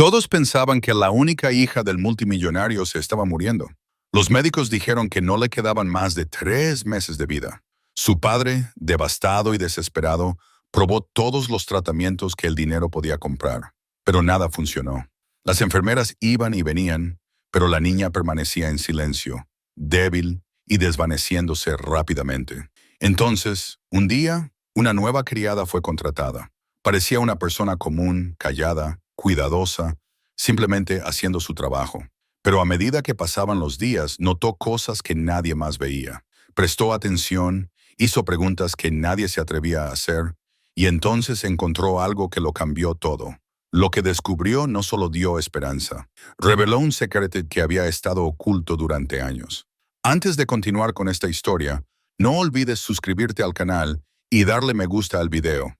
Todos pensaban que la única hija del multimillonario se estaba muriendo. Los médicos dijeron que no le quedaban más de 3 meses de vida. Su padre, devastado y desesperado, probó todos los tratamientos que el dinero podía comprar, pero nada funcionó. Las enfermeras iban y venían, pero la niña permanecía en silencio, débil y desvaneciéndose rápidamente. Entonces, un día, una nueva criada fue contratada. Parecía una persona común, callada, cuidadosa, simplemente haciendo su trabajo. Pero a medida que pasaban los días, notó cosas que nadie más veía. Prestó atención, hizo preguntas que nadie se atrevía a hacer, y entonces encontró algo que lo cambió todo. Lo que descubrió no solo dio esperanza, reveló un secreto que había estado oculto durante años. Antes de continuar con esta historia, no olvides suscribirte al canal y darle me gusta al video.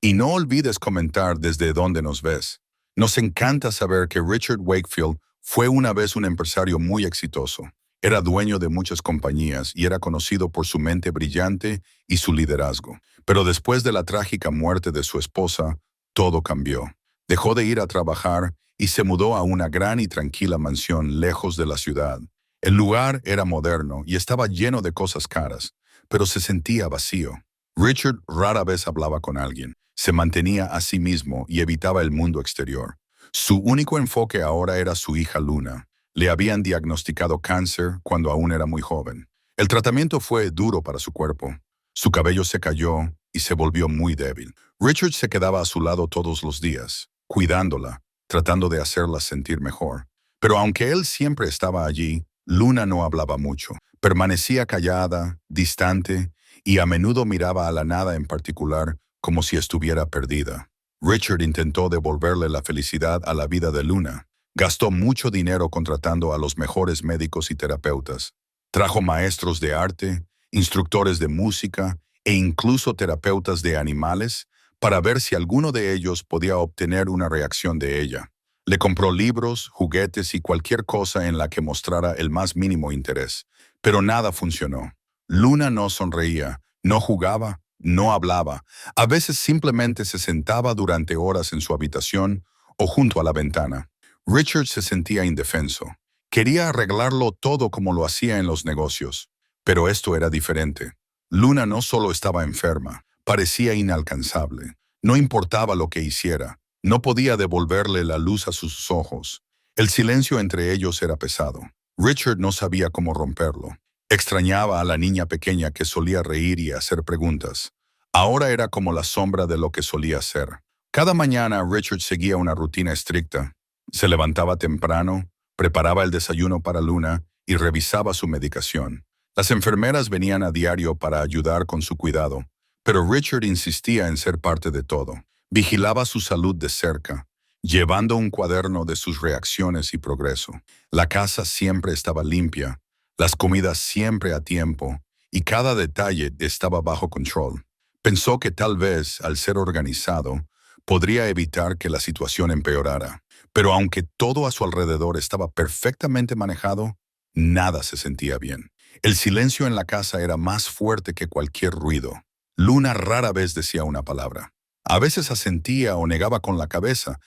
Y no olvides comentar desde dónde nos ves. Nos encanta saber que Richard Wakefield fue una vez un empresario muy exitoso. Era dueño de muchas compañías y era conocido por su mente brillante y su liderazgo. Pero después de la trágica muerte de su esposa, todo cambió. Dejó de ir a trabajar y se mudó a una gran y tranquila mansión lejos de la ciudad. El lugar era moderno y estaba lleno de cosas caras, pero se sentía vacío. Richard rara vez hablaba con alguien. Se mantenía a sí mismo y evitaba el mundo exterior. Su único enfoque ahora era su hija Luna. Le habían diagnosticado cáncer cuando aún era muy joven. El tratamiento fue duro para su cuerpo. Su cabello se cayó y se volvió muy débil. Richard se quedaba a su lado todos los días, cuidándola, tratando de hacerla sentir mejor. Pero aunque él siempre estaba allí, Luna no hablaba mucho. Permanecía callada, distante, y a menudo miraba a la nada en particular, como si estuviera perdida. Richard intentó devolverle la felicidad a la vida de Luna. Gastó mucho dinero contratando a los mejores médicos y terapeutas. Trajo maestros de arte, instructores de música e incluso terapeutas de animales para ver si alguno de ellos podía obtener una reacción de ella. Le compró libros, juguetes y cualquier cosa en la que mostrara el más mínimo interés. Pero nada funcionó. Luna no sonreía, no jugaba, no hablaba. A veces simplemente se sentaba durante horas en su habitación o junto a la ventana. Richard se sentía indefenso. Quería arreglarlo todo como lo hacía en los negocios. Pero esto era diferente. Luna no solo estaba enferma, parecía inalcanzable. No importaba lo que hiciera. No podía devolverle la luz a sus ojos. El silencio entre ellos era pesado. Richard no sabía cómo romperlo. Extrañaba a la niña pequeña que solía reír y hacer preguntas. Ahora era como la sombra de lo que solía ser. Cada mañana Richard seguía una rutina estricta. Se levantaba temprano, preparaba el desayuno para Luna y revisaba su medicación. Las enfermeras venían a diario para ayudar con su cuidado, pero Richard insistía en ser parte de todo. Vigilaba su salud de cerca, llevando un cuaderno de sus reacciones y progreso. La casa siempre estaba limpia, las comidas siempre a tiempo, y cada detalle estaba bajo control. Pensó que tal vez, al ser organizado, podría evitar que la situación empeorara. Pero aunque todo a su alrededor estaba perfectamente manejado, nada se sentía bien. El silencio en la casa era más fuerte que cualquier ruido. Luna rara vez decía una palabra. A veces asentía o negaba con la cabeza,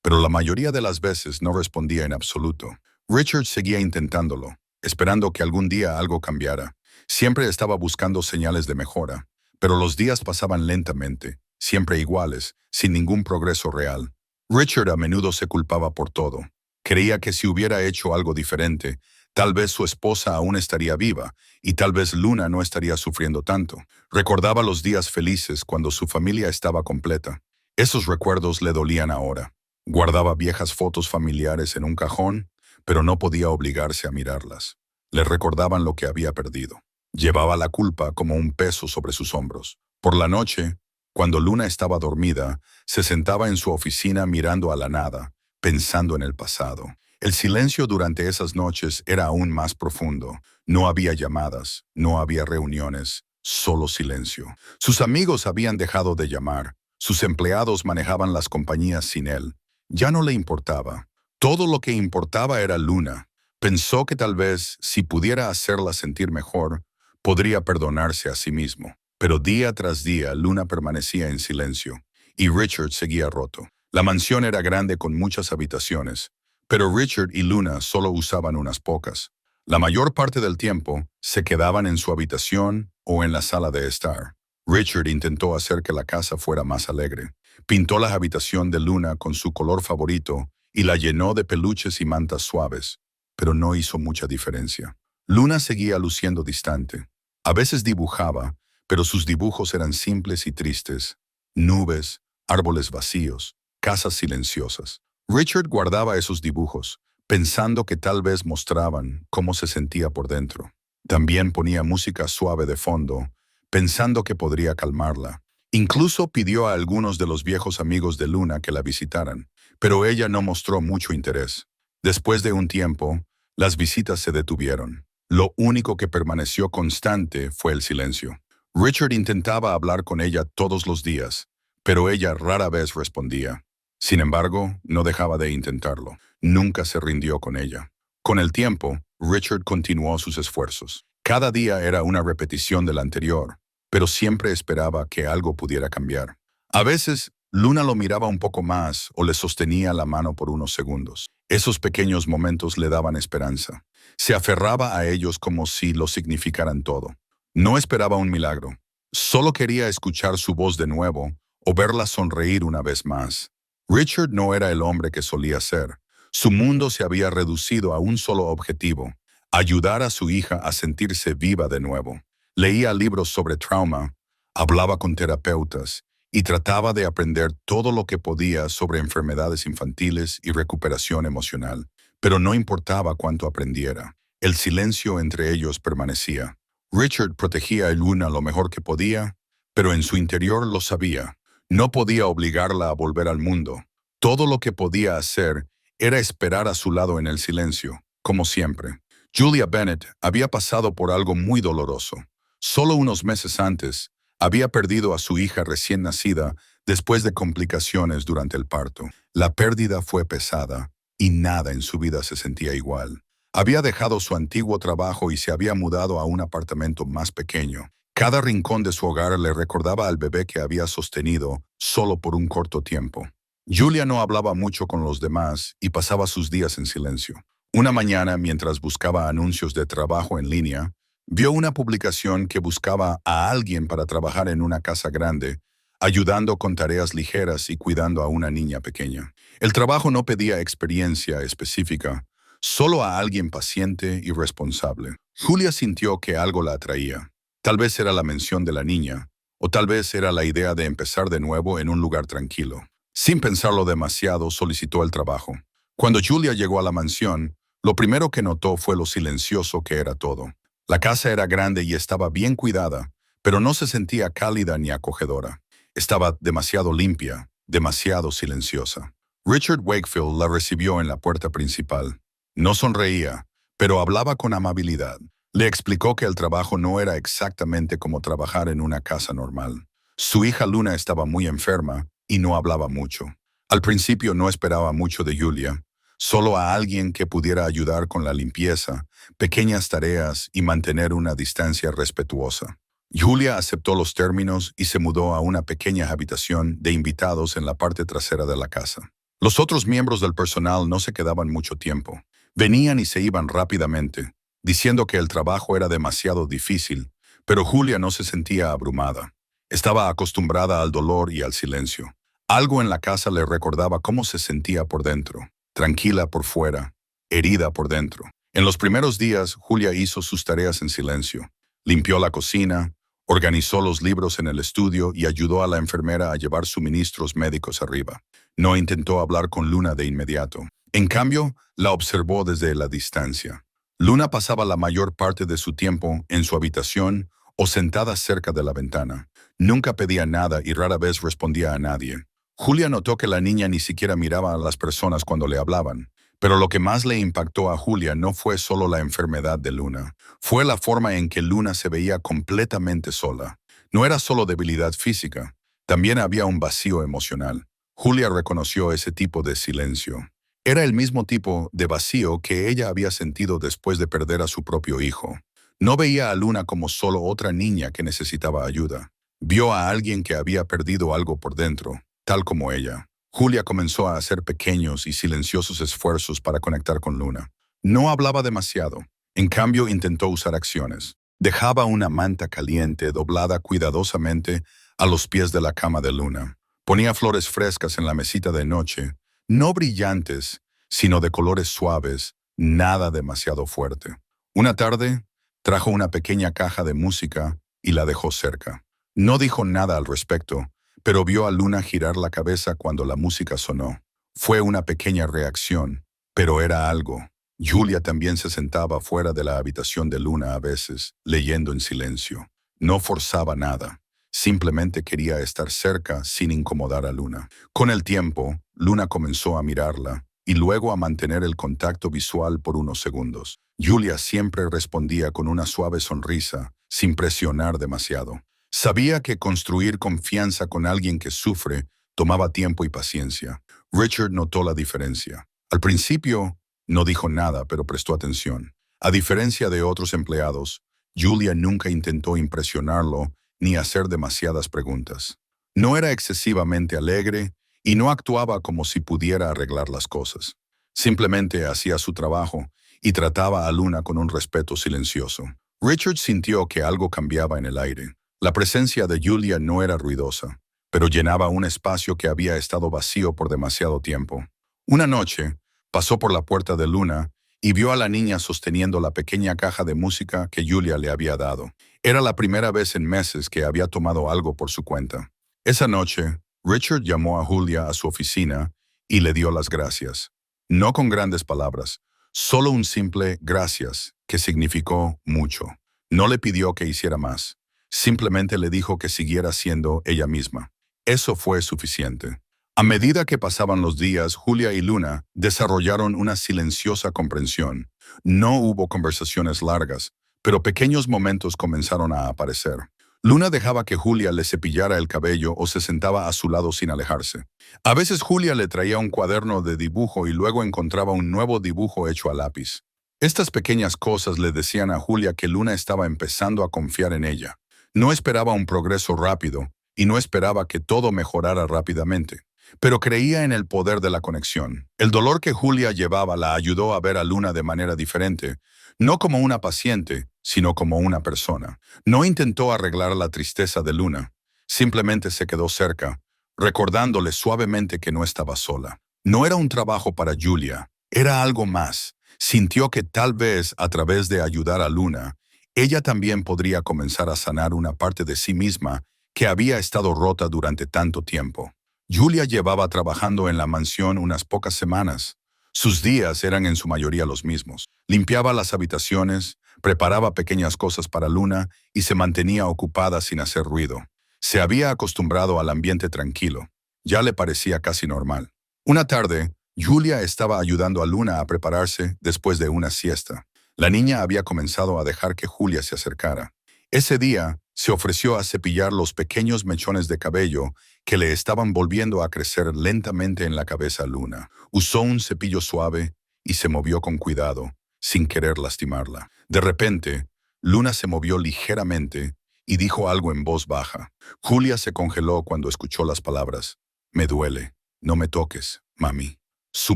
pero la mayoría de las veces no respondía en absoluto. Richard seguía intentándolo, esperando que algún día algo cambiara. Siempre estaba buscando señales de mejora, pero los días pasaban lentamente, siempre iguales, sin ningún progreso real. Richard a menudo se culpaba por todo. Creía que si hubiera hecho algo diferente, tal vez su esposa aún estaría viva y tal vez Luna no estaría sufriendo tanto. Recordaba los días felices cuando su familia estaba completa. Esos recuerdos le dolían ahora. Guardaba viejas fotos familiares en un cajón, pero no podía obligarse a mirarlas. Le recordaban lo que había perdido. Llevaba la culpa como un peso sobre sus hombros. Por la noche, cuando Luna estaba dormida, se sentaba en su oficina mirando a la nada, pensando en el pasado. El silencio durante esas noches era aún más profundo. No había llamadas, no había reuniones, solo silencio. Sus amigos habían dejado de llamar. Sus empleados manejaban las compañías sin él. Ya no le importaba. Todo lo que importaba era Luna. Pensó que tal vez, si pudiera hacerla sentir mejor, podría perdonarse a sí mismo. Pero día tras día, Luna permanecía en silencio, y Richard seguía roto. La mansión era grande con muchas habitaciones, pero Richard y Luna solo usaban unas pocas. La mayor parte del tiempo se quedaban en su habitación o en la sala de estar. Richard intentó hacer que la casa fuera más alegre. Pintó la habitación de Luna con su color favorito y la llenó de peluches y mantas suaves, pero no hizo mucha diferencia. Luna seguía luciendo distante. A veces dibujaba, pero sus dibujos eran simples y tristes. Nubes, árboles vacíos, casas silenciosas. Richard guardaba esos dibujos, pensando que tal vez mostraban cómo se sentía por dentro. También ponía música suave de fondo, pensando que podría calmarla. Incluso pidió a algunos de los viejos amigos de Luna que la visitaran, pero ella no mostró mucho interés. Después de un tiempo, las visitas se detuvieron. Lo único que permaneció constante fue el silencio. Richard intentaba hablar con ella todos los días, pero ella rara vez respondía. Sin embargo, no dejaba de intentarlo. Nunca se rindió con ella. Con el tiempo, Richard continuó sus esfuerzos. Cada día era una repetición del anterior, pero siempre esperaba que algo pudiera cambiar. A veces, Luna lo miraba un poco más o le sostenía la mano por unos segundos. Esos pequeños momentos le daban esperanza. Se aferraba a ellos como si lo significaran todo. No esperaba un milagro. Solo quería escuchar su voz de nuevo o verla sonreír una vez más. Richard no era el hombre que solía ser. Su mundo se había reducido a un solo objetivo: ayudar a su hija a sentirse viva de nuevo. Leía libros sobre trauma, hablaba con terapeutas y trataba de aprender todo lo que podía sobre enfermedades infantiles y recuperación emocional. Pero no importaba cuánto aprendiera, el silencio entre ellos permanecía. Richard protegía a Luna lo mejor que podía, pero en su interior lo sabía. No podía obligarla a volver al mundo. Todo lo que podía hacer era esperar a su lado en el silencio, como siempre. Julia Bennett había pasado por algo muy doloroso. Solo unos meses antes, había perdido a su hija recién nacida después de complicaciones durante el parto. La pérdida fue pesada y nada en su vida se sentía igual. Había dejado su antiguo trabajo y se había mudado a un apartamento más pequeño. Cada rincón de su hogar le recordaba al bebé que había sostenido solo por un corto tiempo. Julia no hablaba mucho con los demás y pasaba sus días en silencio. Una mañana, mientras buscaba anuncios de trabajo en línea, vio una publicación que buscaba a alguien para trabajar en una casa grande, ayudando con tareas ligeras y cuidando a una niña pequeña. El trabajo no pedía experiencia específica, solo a alguien paciente y responsable. Julia sintió que algo la atraía. Tal vez era la mención de la niña, o tal vez era la idea de empezar de nuevo en un lugar tranquilo. Sin pensarlo demasiado, solicitó el trabajo. Cuando Julia llegó a la mansión, lo primero que notó fue lo silencioso que era todo. La casa era grande y estaba bien cuidada, pero no se sentía cálida ni acogedora. Estaba demasiado limpia, demasiado silenciosa. Richard Wakefield la recibió en la puerta principal. No sonreía, pero hablaba con amabilidad. Le explicó que el trabajo no era exactamente como trabajar en una casa normal. Su hija Luna estaba muy enferma y no hablaba mucho. Al principio no esperaba mucho de Julia, solo a alguien que pudiera ayudar con la limpieza, pequeñas tareas y mantener una distancia respetuosa. Julia aceptó los términos y se mudó a una pequeña habitación de invitados en la parte trasera de la casa. Los otros miembros del personal no se quedaban mucho tiempo. Venían y se iban rápidamente, diciendo que el trabajo era demasiado difícil, pero Julia no se sentía abrumada. Estaba acostumbrada al dolor y al silencio. Algo en la casa le recordaba cómo se sentía por dentro, tranquila por fuera, herida por dentro. En los primeros días, Julia hizo sus tareas en silencio. Limpió la cocina, organizó los libros en el estudio y ayudó a la enfermera a llevar suministros médicos arriba. No intentó hablar con Luna de inmediato. En cambio, la observó desde la distancia. Luna pasaba la mayor parte de su tiempo en su habitación o sentada cerca de la ventana. Nunca pedía nada y rara vez respondía a nadie. Julia notó que la niña ni siquiera miraba a las personas cuando le hablaban. Pero lo que más le impactó a Julia no fue solo la enfermedad de Luna. Fue la forma en que Luna se veía completamente sola. No era solo debilidad física, también había un vacío emocional. Julia reconoció ese tipo de silencio. Era el mismo tipo de vacío que ella había sentido después de perder a su propio hijo. No veía a Luna como solo otra niña que necesitaba ayuda. Vio a alguien que había perdido algo por dentro, tal como ella. Julia comenzó a hacer pequeños y silenciosos esfuerzos para conectar con Luna. No hablaba demasiado. En cambio, intentó usar acciones. Dejaba una manta caliente doblada cuidadosamente a los pies de la cama de Luna. Ponía flores frescas en la mesita de noche, no brillantes, sino de colores suaves, nada demasiado fuerte. Una tarde, trajo una pequeña caja de música y la dejó cerca. No dijo nada al respecto, pero vio a Luna girar la cabeza cuando la música sonó. Fue una pequeña reacción, pero era algo. Julia también se sentaba fuera de la habitación de Luna a veces, leyendo en silencio. No forzaba nada. Simplemente quería estar cerca sin incomodar a Luna. Con el tiempo, Luna comenzó a mirarla y luego a mantener el contacto visual por unos segundos. Julia siempre respondía con una suave sonrisa, sin presionar demasiado. Sabía que construir confianza con alguien que sufre tomaba tiempo y paciencia. Richard notó la diferencia. Al principio, no dijo nada, pero prestó atención. A diferencia de otros empleados, Julia nunca intentó impresionarlo ni hacer demasiadas preguntas. No era excesivamente alegre y no actuaba como si pudiera arreglar las cosas. Simplemente hacía su trabajo y trataba a Luna con un respeto silencioso. Richard sintió que algo cambiaba en el aire. La presencia de Julia no era ruidosa, pero llenaba un espacio que había estado vacío por demasiado tiempo. Una noche, pasó por la puerta de Luna y vio a la niña sosteniendo la pequeña caja de música que Julia le había dado. Era la primera vez en meses que había tomado algo por su cuenta. Esa noche, Richard llamó a Julia a su oficina y le dio las gracias. No con grandes palabras, solo un simple gracias que significó mucho. No le pidió que hiciera más. Simplemente le dijo que siguiera siendo ella misma. Eso fue suficiente. A medida que pasaban los días, Julia y Luna desarrollaron una silenciosa comprensión. No hubo conversaciones largas, pero pequeños momentos comenzaron a aparecer. Luna dejaba que Julia le cepillara el cabello o se sentaba a su lado sin alejarse. A veces Julia le traía un cuaderno de dibujo y luego encontraba un nuevo dibujo hecho a lápiz. Estas pequeñas cosas le decían a Julia que Luna estaba empezando a confiar en ella. No esperaba un progreso rápido y no esperaba que todo mejorara rápidamente, pero creía en el poder de la conexión. El dolor que Julia llevaba la ayudó a ver a Luna de manera diferente, no como una paciente, sino como una persona. No intentó arreglar la tristeza de Luna, simplemente se quedó cerca, recordándole suavemente que no estaba sola. No era un trabajo para Julia, era algo más. Sintió que tal vez a través de ayudar a Luna, ella también podría comenzar a sanar una parte de sí misma que había estado rota durante tanto tiempo. Julia llevaba trabajando en la mansión unas pocas semanas. Sus días eran en su mayoría los mismos. Limpiaba las habitaciones, preparaba pequeñas cosas para Luna y se mantenía ocupada sin hacer ruido. Se había acostumbrado al ambiente tranquilo. Ya le parecía casi normal. Una tarde, Julia estaba ayudando a Luna a prepararse después de una siesta. La niña había comenzado a dejar que Julia se acercara. Ese día, se ofreció a cepillar los pequeños mechones de cabello que le estaban volviendo a crecer lentamente en la cabeza a Luna. Usó un cepillo suave y se movió con cuidado, sin querer lastimarla. De repente, Luna se movió ligeramente y dijo algo en voz baja. Julia se congeló cuando escuchó las palabras. «Me duele. No me toques, mami». Su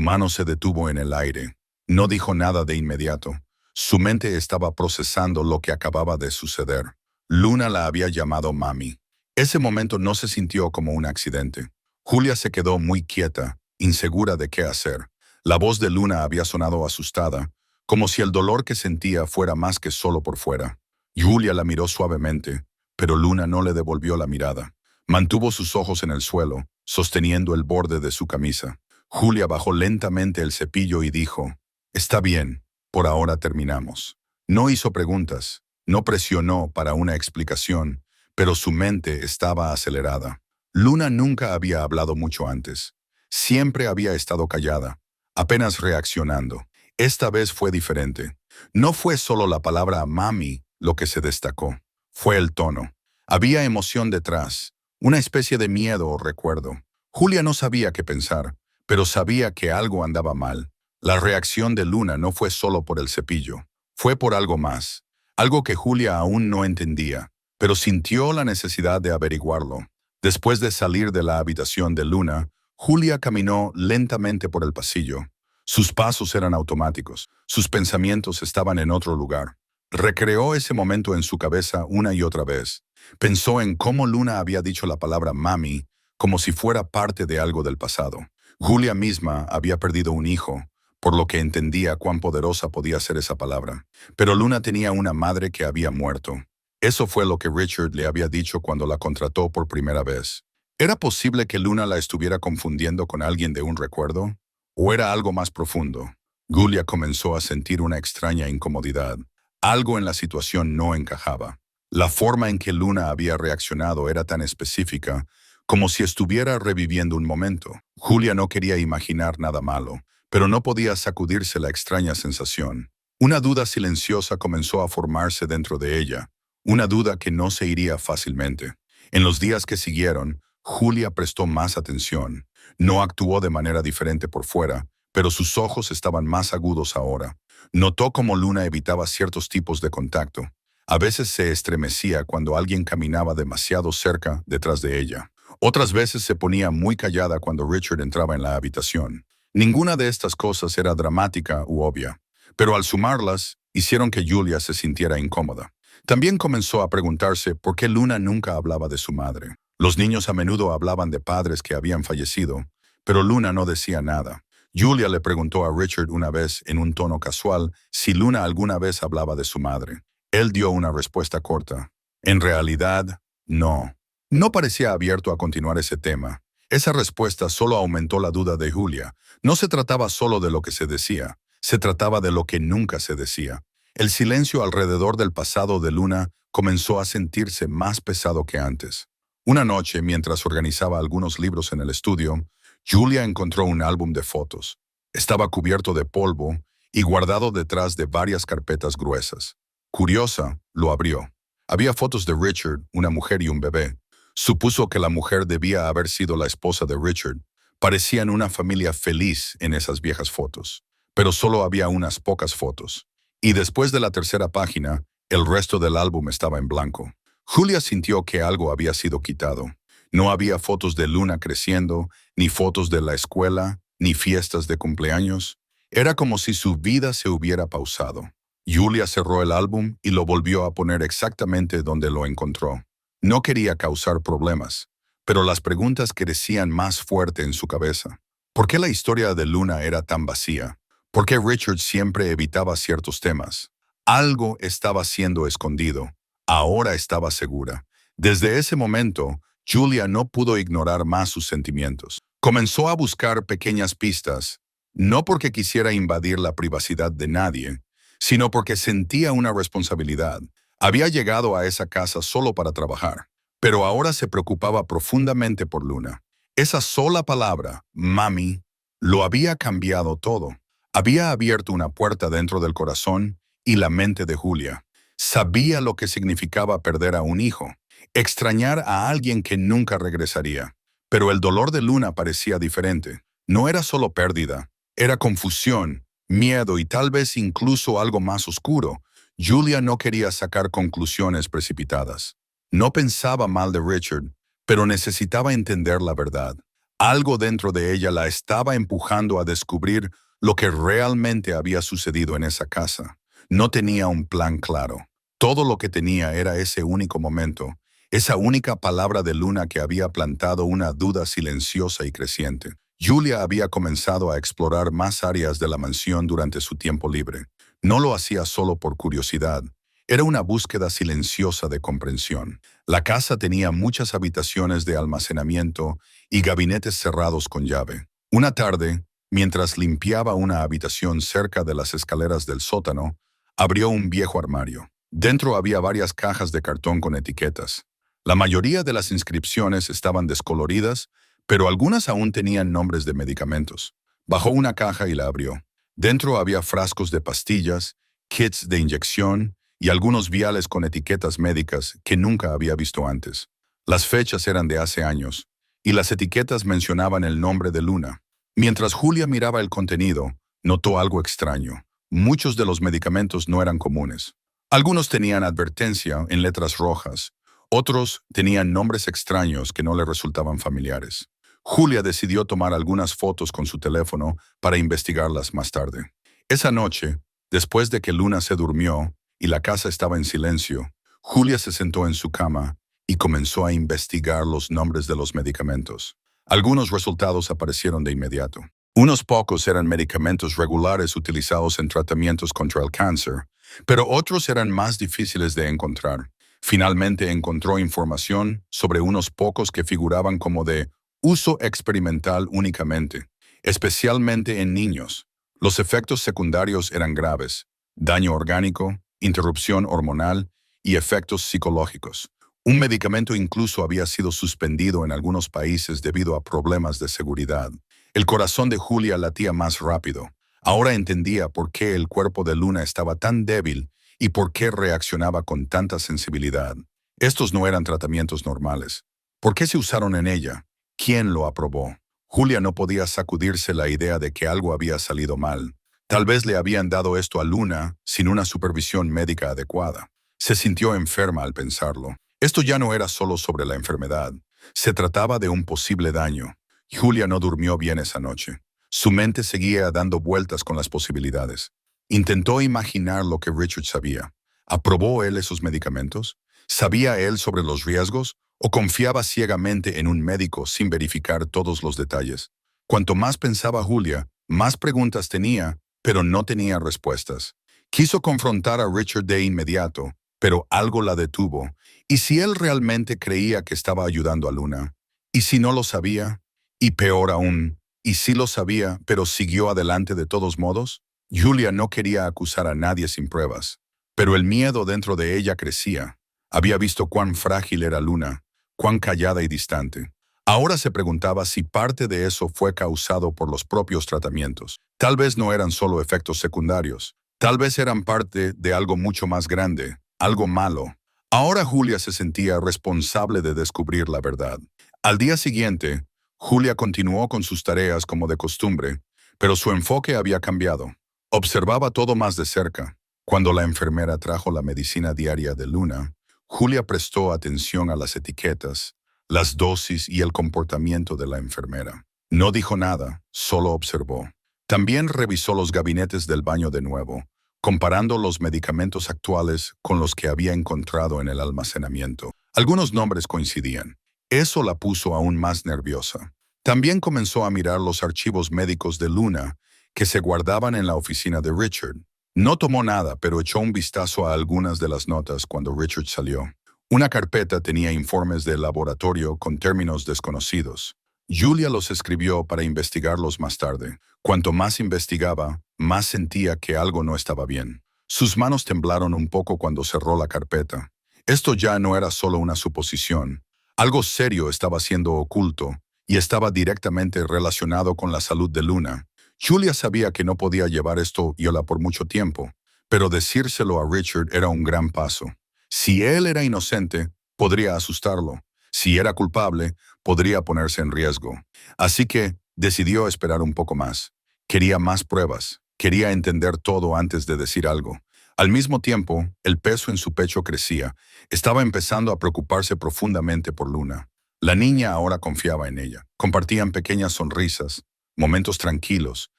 mano se detuvo en el aire. No dijo nada de inmediato. Su mente estaba procesando lo que acababa de suceder. Luna la había llamado mami. Ese momento no se sintió como un accidente. Julia se quedó muy quieta, insegura de qué hacer. La voz de Luna había sonado asustada, como si el dolor que sentía fuera más que solo por fuera. Julia la miró suavemente, pero Luna no le devolvió la mirada. Mantuvo sus ojos en el suelo, sosteniendo el borde de su camisa. Julia bajó lentamente el cepillo y dijo, «Está bien, por ahora terminamos». No hizo preguntas, no presionó para una explicación, pero su mente estaba acelerada. Luna nunca había hablado mucho antes. Siempre había estado callada, apenas reaccionando. Esta vez fue diferente. No fue solo la palabra mami lo que se destacó. Fue el tono. Había emoción detrás, una especie de miedo o recuerdo. Julia no sabía qué pensar, pero sabía que algo andaba mal. La reacción de Luna no fue solo por el cepillo. Fue por algo más. Algo que Julia aún no entendía, pero sintió la necesidad de averiguarlo. Después de salir de la habitación de Luna, Julia caminó lentamente por el pasillo. Sus pasos eran automáticos. Sus pensamientos estaban en otro lugar. Recreó ese momento en su cabeza una y otra vez. Pensó en cómo Luna había dicho la palabra mami como si fuera parte de algo del pasado. Julia misma había perdido un hijo, por lo que entendía cuán poderosa podía ser esa palabra. Pero Luna tenía una madre que había muerto. Eso fue lo que Richard le había dicho cuando la contrató por primera vez. ¿Era posible que Luna la estuviera confundiendo con alguien de un recuerdo? ¿O era algo más profundo? Julia comenzó a sentir una extraña incomodidad. Algo en la situación no encajaba. La forma en que Luna había reaccionado era tan específica, como si estuviera reviviendo un momento. Julia no quería imaginar nada malo, pero no podía sacudirse la extraña sensación. Una duda silenciosa comenzó a formarse dentro de ella, una duda que no se iría fácilmente. En los días que siguieron, Julia prestó más atención. No actuó de manera diferente por fuera, pero sus ojos estaban más agudos ahora. Notó cómo Luna evitaba ciertos tipos de contacto. A veces se estremecía cuando alguien caminaba demasiado cerca detrás de ella. Otras veces se ponía muy callada cuando Richard entraba en la habitación. Ninguna de estas cosas era dramática u obvia, pero al sumarlas, hicieron que Julia se sintiera incómoda. También comenzó a preguntarse por qué Luna nunca hablaba de su madre. Los niños a menudo hablaban de padres que habían fallecido, pero Luna no decía nada. Julia le preguntó a Richard una vez en un tono casual si Luna alguna vez hablaba de su madre. Él dio una respuesta corta. En realidad, no. No parecía abierto a continuar ese tema. Esa respuesta solo aumentó la duda de Julia. No se trataba solo de lo que se decía, se trataba de lo que nunca se decía. El silencio alrededor del pasado de Luna comenzó a sentirse más pesado que antes. Una noche, mientras organizaba algunos libros en el estudio, Julia encontró un álbum de fotos. Estaba cubierto de polvo y guardado detrás de varias carpetas gruesas. Curiosa, lo abrió. Había fotos de Richard, una mujer y un bebé. Supuso que la mujer debía haber sido la esposa de Richard. Parecían una familia feliz en esas viejas fotos, pero solo había unas pocas fotos. Y después de la tercera página, el resto del álbum estaba en blanco. Julia sintió que algo había sido quitado. No había fotos de Luna creciendo, ni fotos de la escuela, ni fiestas de cumpleaños. Era como si su vida se hubiera pausado. Julia cerró el álbum y lo volvió a poner exactamente donde lo encontró. No quería causar problemas, pero las preguntas crecían más fuerte en su cabeza. ¿Por qué la historia de Luna era tan vacía? ¿Por qué Richard siempre evitaba ciertos temas? Algo estaba siendo escondido. Ahora estaba segura. Desde ese momento, Julia no pudo ignorar más sus sentimientos. Comenzó a buscar pequeñas pistas, no porque quisiera invadir la privacidad de nadie, sino porque sentía una responsabilidad. Había llegado a esa casa solo para trabajar, pero ahora se preocupaba profundamente por Luna. Esa sola palabra, mami, lo había cambiado todo. Había abierto una puerta dentro del corazón y la mente de Julia. Sabía lo que significaba perder a un hijo, extrañar a alguien que nunca regresaría. Pero el dolor de Luna parecía diferente. No era solo pérdida, era confusión, miedo y tal vez incluso algo más oscuro. Julia no quería sacar conclusiones precipitadas. No pensaba mal de Richard, pero necesitaba entender la verdad. Algo dentro de ella la estaba empujando a descubrir lo que realmente había sucedido en esa casa. No tenía un plan claro. Todo lo que tenía era ese único momento, esa única palabra de Luna que había plantado una duda silenciosa y creciente. Julia había comenzado a explorar más áreas de la mansión durante su tiempo libre. No lo hacía solo por curiosidad. Era una búsqueda silenciosa de comprensión. La casa tenía muchas habitaciones de almacenamiento y gabinetes cerrados con llave. Una tarde, mientras limpiaba una habitación cerca de las escaleras del sótano, abrió un viejo armario. Dentro había varias cajas de cartón con etiquetas. La mayoría de las inscripciones estaban descoloridas, pero algunas aún tenían nombres de medicamentos. Bajó una caja y la abrió. Dentro había frascos de pastillas, kits de inyección y algunos viales con etiquetas médicas que nunca había visto antes. Las fechas eran de hace años, y las etiquetas mencionaban el nombre de Luna. Mientras Julia miraba el contenido, notó algo extraño. Muchos de los medicamentos no eran comunes. Algunos tenían advertencia en letras rojas, otros tenían nombres extraños que no le resultaban familiares. Julia decidió tomar algunas fotos con su teléfono para investigarlas más tarde. Esa noche, después de que Luna se durmió y la casa estaba en silencio, Julia se sentó en su cama y comenzó a investigar los nombres de los medicamentos. Algunos resultados aparecieron de inmediato. Unos pocos eran medicamentos regulares utilizados en tratamientos contra el cáncer, pero otros eran más difíciles de encontrar. Finalmente encontró información sobre unos pocos que figuraban como de uso experimental únicamente, especialmente en niños. Los efectos secundarios eran graves: daño orgánico, interrupción hormonal y efectos psicológicos. Un medicamento incluso había sido suspendido en algunos países debido a problemas de seguridad. El corazón de Julia latía más rápido. Ahora entendía por qué el cuerpo de Luna estaba tan débil y por qué reaccionaba con tanta sensibilidad. Estos no eran tratamientos normales. ¿Por qué se usaron en ella? ¿Quién lo aprobó? Julia no podía sacudirse la idea de que algo había salido mal. Tal vez le habían dado esto a Luna sin una supervisión médica adecuada. Se sintió enferma al pensarlo. Esto ya no era solo sobre la enfermedad. Se trataba de un posible daño. Julia no durmió bien esa noche. Su mente seguía dando vueltas con las posibilidades. Intentó imaginar lo que Richard sabía. ¿Aprobó él esos medicamentos? ¿Sabía él sobre los riesgos? ¿O confiaba ciegamente en un médico sin verificar todos los detalles? Cuanto más pensaba Julia, más preguntas tenía, pero no tenía respuestas. Quiso confrontar a Richard de inmediato, pero algo la detuvo. ¿Y si él realmente creía que estaba ayudando a Luna? ¿Y si no lo sabía? Y peor aún, ¿y si lo sabía, pero siguió adelante de todos modos? Julia no quería acusar a nadie sin pruebas, pero el miedo dentro de ella crecía. Había visto cuán frágil era Luna, cuán callada y distante. Ahora se preguntaba si parte de eso fue causado por los propios tratamientos. Tal vez no eran solo efectos secundarios. Tal vez eran parte de algo mucho más grande, algo malo. Ahora Julia se sentía responsable de descubrir la verdad. Al día siguiente, Julia continuó con sus tareas como de costumbre, pero su enfoque había cambiado. Observaba todo más de cerca. Cuando la enfermera trajo la medicina diaria de Luna, Julia prestó atención a las etiquetas, las dosis y el comportamiento de la enfermera. No dijo nada, solo observó. También revisó los gabinetes del baño de nuevo, comparando los medicamentos actuales con los que había encontrado en el almacenamiento. Algunos nombres coincidían. Eso la puso aún más nerviosa. También comenzó a mirar los archivos médicos de Luna que se guardaban en la oficina de Richard. No tomó nada, pero echó un vistazo a algunas de las notas cuando Richard salió. Una carpeta tenía informes del laboratorio con términos desconocidos. Julia los escribió para investigarlos más tarde. Cuanto más investigaba, más sentía que algo no estaba bien. Sus manos temblaron un poco cuando cerró la carpeta. Esto ya no era solo una suposición. Algo serio estaba siendo oculto y estaba directamente relacionado con la salud de Luna. Julia sabía que no podía llevar esto viola por mucho tiempo, pero decírselo a Richard era un gran paso. Si él era inocente, podría asustarlo. Si era culpable, podría ponerse en riesgo. Así que decidió esperar un poco más. Quería más pruebas. Quería entender todo antes de decir algo. Al mismo tiempo, el peso en su pecho crecía. Estaba empezando a preocuparse profundamente por Luna. La niña ahora confiaba en ella. Compartían pequeñas sonrisas, momentos tranquilos,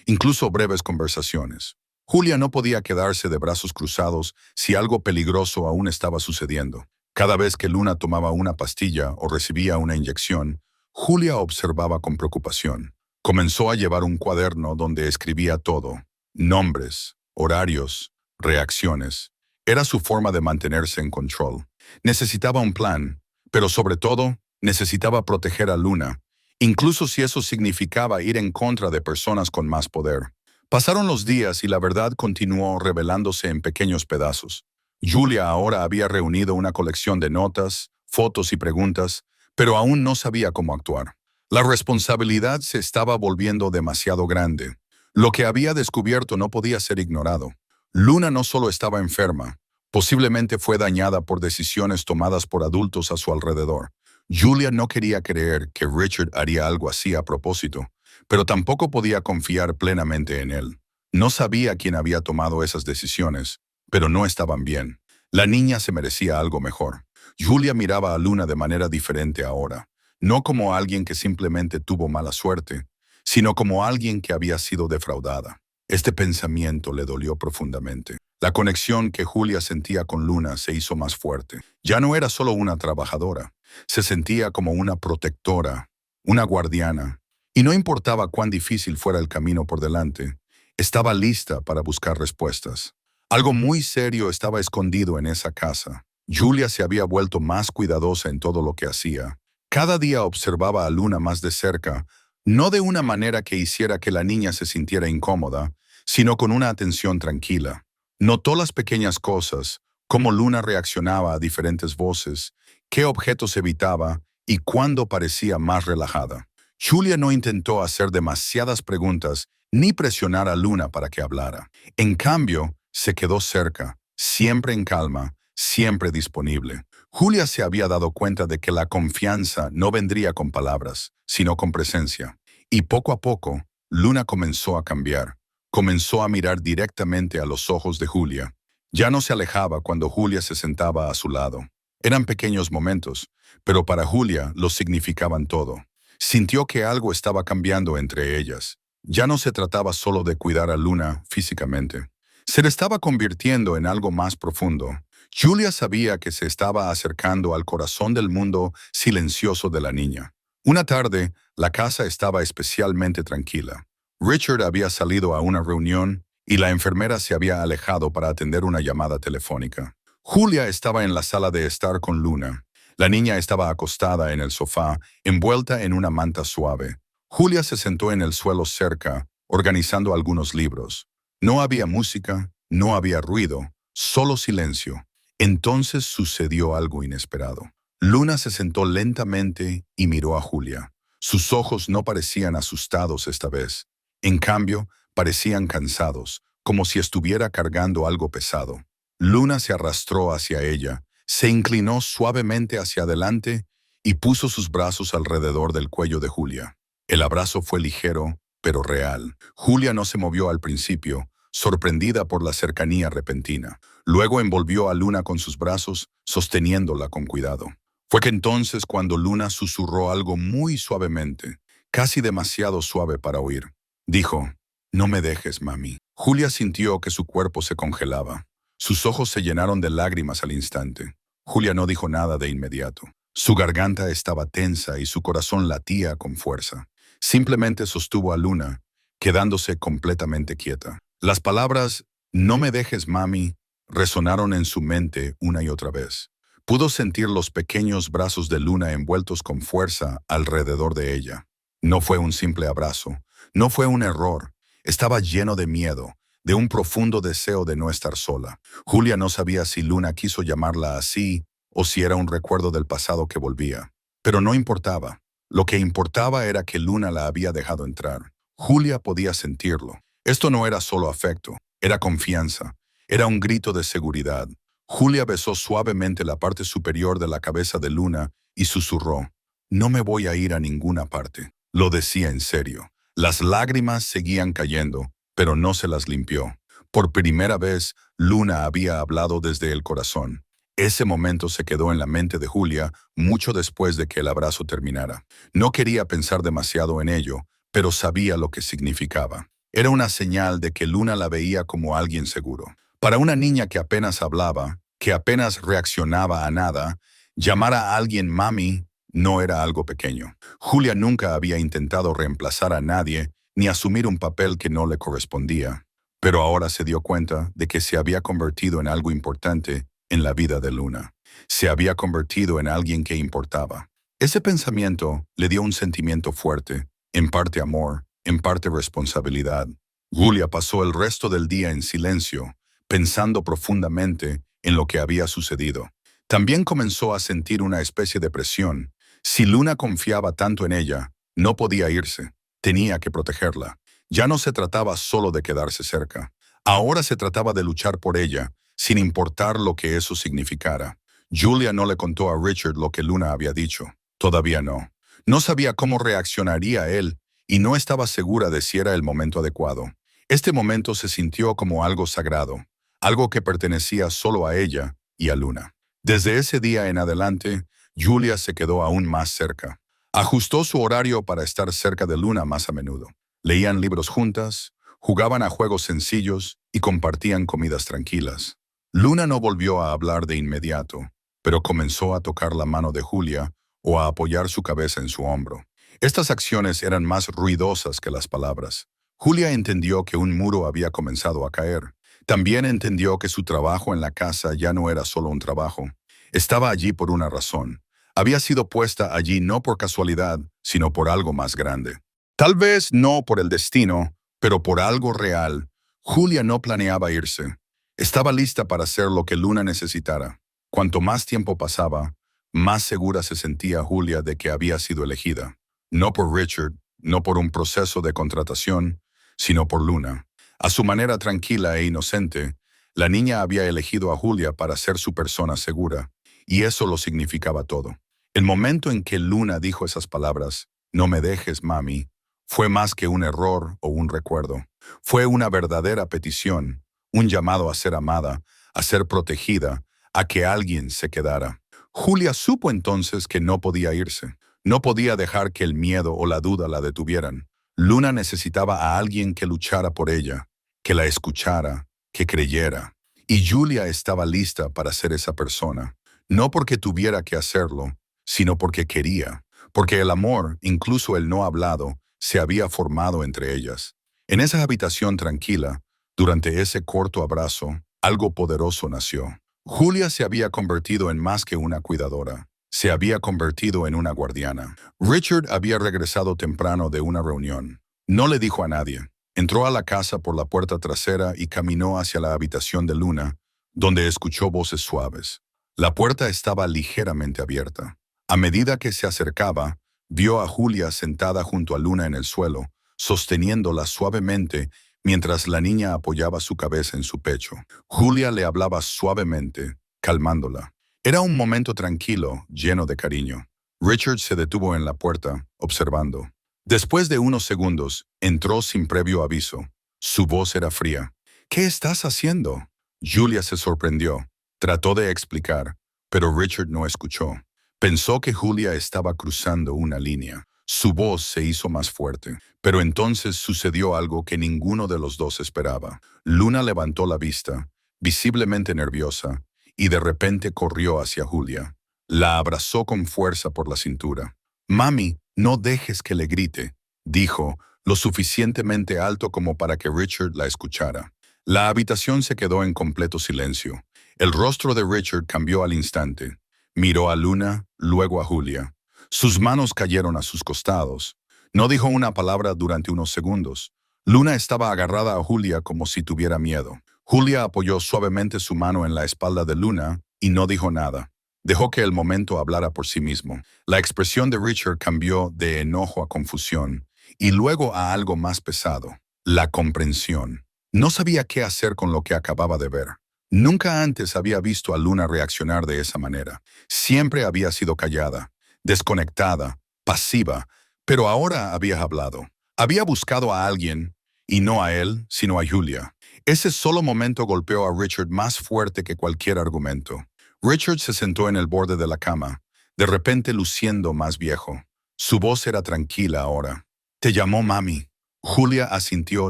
incluso breves conversaciones. Julia no podía quedarse de brazos cruzados si algo peligroso aún estaba sucediendo. Cada vez que Luna tomaba una pastilla o recibía una inyección, Julia observaba con preocupación. Comenzó a llevar un cuaderno donde escribía todo: nombres, horarios, reacciones. Era su forma de mantenerse en control. Necesitaba un plan, pero sobre todo, necesitaba proteger a Luna, incluso si eso significaba ir en contra de personas con más poder. Pasaron los días y la verdad continuó revelándose en pequeños pedazos. Julia ahora había reunido una colección de notas, fotos y preguntas, pero aún no sabía cómo actuar. La responsabilidad se estaba volviendo demasiado grande. Lo que había descubierto no podía ser ignorado. Luna no solo estaba enferma, posiblemente fue dañada por decisiones tomadas por adultos a su alrededor. Julia no quería creer que Richard haría algo así a propósito, pero tampoco podía confiar plenamente en él. No sabía quién había tomado esas decisiones, pero no estaban bien. La niña se merecía algo mejor. Julia miraba a Luna de manera diferente ahora. no como alguien que simplemente tuvo mala suerte, sino como alguien que había sido defraudada. Este pensamiento le dolió profundamente. La conexión que Julia sentía con Luna se hizo más fuerte. Ya no era solo una trabajadora, se sentía como una protectora, una guardiana, y no importaba cuán difícil fuera el camino por delante, estaba lista para buscar respuestas. Algo muy serio estaba escondido en esa casa. Julia se había vuelto más cuidadosa en todo lo que hacía. Cada día observaba a Luna más de cerca, no de una manera que hiciera que la niña se sintiera incómoda, sino con una atención tranquila. Notó las pequeñas cosas, cómo Luna reaccionaba a diferentes voces, qué objetos evitaba y cuándo parecía más relajada. Julia no intentó hacer demasiadas preguntas ni presionar a Luna para que hablara. En cambio, se quedó cerca, siempre en calma, siempre disponible. Julia se había dado cuenta de que la confianza no vendría con palabras, sino con presencia. Y poco a poco, Luna comenzó a cambiar. Comenzó a mirar directamente a los ojos de Julia. Ya no se alejaba cuando Julia se sentaba a su lado. Eran pequeños momentos, pero para Julia los significaban todo. Sintió que algo estaba cambiando entre ellas. Ya no se trataba solo de cuidar a Luna físicamente. Se le estaba convirtiendo en algo más profundo. Julia sabía que se estaba acercando al corazón del mundo silencioso de la niña. Una tarde, la casa estaba especialmente tranquila. Richard había salido a una reunión y la enfermera se había alejado para atender una llamada telefónica. Julia estaba en la sala de estar con Luna. La niña estaba acostada en el sofá, envuelta en una manta suave. Julia se sentó en el suelo cerca, organizando algunos libros. No había música, no había ruido, solo silencio. Entonces sucedió algo inesperado. Luna se sentó lentamente y miró a Julia. Sus ojos no parecían asustados esta vez. En cambio, parecían cansados, como si estuviera cargando algo pesado. Luna se arrastró hacia ella, se inclinó suavemente hacia adelante y puso sus brazos alrededor del cuello de Julia. El abrazo fue ligero, pero real. Julia no se movió al principio, sorprendida por la cercanía repentina. Luego envolvió a Luna con sus brazos, sosteniéndola con cuidado. Fue que entonces cuando Luna susurró algo muy suavemente, casi demasiado suave para oír. Dijo, «No me dejes, mami». Julia sintió que su cuerpo se congelaba. Sus ojos se llenaron de lágrimas al instante. Julia no dijo nada de inmediato. Su garganta estaba tensa y su corazón latía con fuerza. Simplemente sostuvo a Luna, quedándose completamente quieta. Las palabras, «No me dejes, mami», resonaron en su mente una y otra vez. Pudo sentir los pequeños brazos de Luna envueltos con fuerza alrededor de ella. No fue un simple abrazo, no fue un error. Estaba lleno de miedo, de un profundo deseo de no estar sola. Julia no sabía si Luna quiso llamarla así o si era un recuerdo del pasado que volvía. Pero no importaba. Lo que importaba era que Luna la había dejado entrar. Julia podía sentirlo. Esto no era solo afecto, era confianza, era un grito de seguridad. Julia besó suavemente la parte superior de la cabeza de Luna y susurró, «No me voy a ir a ninguna parte». Lo decía en serio. Las lágrimas seguían cayendo, pero no se las limpió. Por primera vez, Luna había hablado desde el corazón. Ese momento se quedó en la mente de Julia mucho después de que el abrazo terminara. No quería pensar demasiado en ello, pero sabía lo que significaba. Era una señal de que Luna la veía como alguien seguro. Para una niña que apenas hablaba, que apenas reaccionaba a nada, llamar a alguien mami no era algo pequeño. Julia nunca había intentado reemplazar a nadie ni asumir un papel que no le correspondía, pero ahora se dio cuenta de que se había convertido en algo importante en la vida de Luna. Se había convertido en alguien que importaba. Ese pensamiento le dio un sentimiento fuerte, en parte amor, en parte responsabilidad. Julia pasó el resto del día en silencio, pensando profundamente en lo que había sucedido. También comenzó a sentir una especie de presión. Si Luna confiaba tanto en ella, no podía irse. Tenía que protegerla. Ya no se trataba solo de quedarse cerca. Ahora se trataba de luchar por ella, sin importar lo que eso significara. Julia no le contó a Richard lo que Luna había dicho. Todavía no. No sabía cómo reaccionaría él y no estaba segura de si era el momento adecuado. Este momento se sintió como algo sagrado, algo que pertenecía solo a ella y a Luna. Desde ese día en adelante, Julia se quedó aún más cerca. Ajustó su horario para estar cerca de Luna más a menudo. Leían libros juntas, jugaban a juegos sencillos y compartían comidas tranquilas. Luna no volvió a hablar de inmediato, pero comenzó a tocar la mano de Julia o a apoyar su cabeza en su hombro. Estas acciones eran más ruidosas que las palabras. Julia entendió que un muro había comenzado a caer. También entendió que su trabajo en la casa ya no era solo un trabajo. Estaba allí por una razón. Había sido puesta allí no por casualidad, sino por algo más grande. Tal vez no por el destino, pero por algo real. Julia no planeaba irse. Estaba lista para hacer lo que Luna necesitara. Cuanto más tiempo pasaba, más segura se sentía Julia de que había sido elegida. No por Richard, no por un proceso de contratación, sino por Luna. A su manera tranquila e inocente, la niña había elegido a Julia para ser su persona segura, y eso lo significaba todo. El momento en que Luna dijo esas palabras, "No me dejes, mami", fue más que un error o un recuerdo. Fue una verdadera petición, un llamado a ser amada, a ser protegida, a que alguien se quedara. Julia supo entonces que no podía irse. No podía dejar que el miedo o la duda la detuvieran. Luna necesitaba a alguien que luchara por ella, que la escuchara, que creyera. Y Julia estaba lista para ser esa persona. No porque tuviera que hacerlo, sino porque quería. Porque el amor, incluso el no hablado, se había formado entre ellas. En esa habitación tranquila, durante ese corto abrazo, algo poderoso nació. Julia se había convertido en más que una cuidadora. Se había convertido en una guardiana. Richard había regresado temprano de una reunión. No le dijo a nadie. Entró a la casa por la puerta trasera y caminó hacia la habitación de Luna, donde escuchó voces suaves. La puerta estaba ligeramente abierta. A medida que se acercaba, vio a Julia sentada junto a Luna en el suelo, sosteniéndola suavemente mientras la niña apoyaba su cabeza en su pecho. Julia le hablaba suavemente, calmándola. Era un momento tranquilo, lleno de cariño. Richard se detuvo en la puerta, observando. Después de unos segundos, entró sin previo aviso. Su voz era fría. ¿Qué estás haciendo? Julia se sorprendió. Trató de explicar, pero Richard no escuchó. Pensó que Julia estaba cruzando una línea. Su voz se hizo más fuerte, pero entonces sucedió algo que ninguno de los dos esperaba. Luna levantó la vista, visiblemente nerviosa, y de repente corrió hacia Julia. La abrazó con fuerza por la cintura. «Mami, no dejes que le grite», dijo, lo suficientemente alto como para que Richard la escuchara. La habitación se quedó en completo silencio. El rostro de Richard cambió al instante. Miró a Luna, luego a Julia. Sus manos cayeron a sus costados. No dijo una palabra durante unos segundos. Luna estaba agarrada a Julia como si tuviera miedo. Julia apoyó suavemente su mano en la espalda de Luna y no dijo nada. Dejó que el momento hablara por sí mismo. La expresión de Richard cambió de enojo a confusión y luego a algo más pesado, la comprensión. No sabía qué hacer con lo que acababa de ver. Nunca antes había visto a Luna reaccionar de esa manera. Siempre había sido callada, desconectada, pasiva, pero ahora había hablado. Había buscado a alguien, y no a él, sino a Julia. Ese solo momento golpeó a Richard más fuerte que cualquier argumento. Richard se sentó en el borde de la cama, de repente luciendo más viejo. Su voz era tranquila ahora. «Te llamó mami». Julia asintió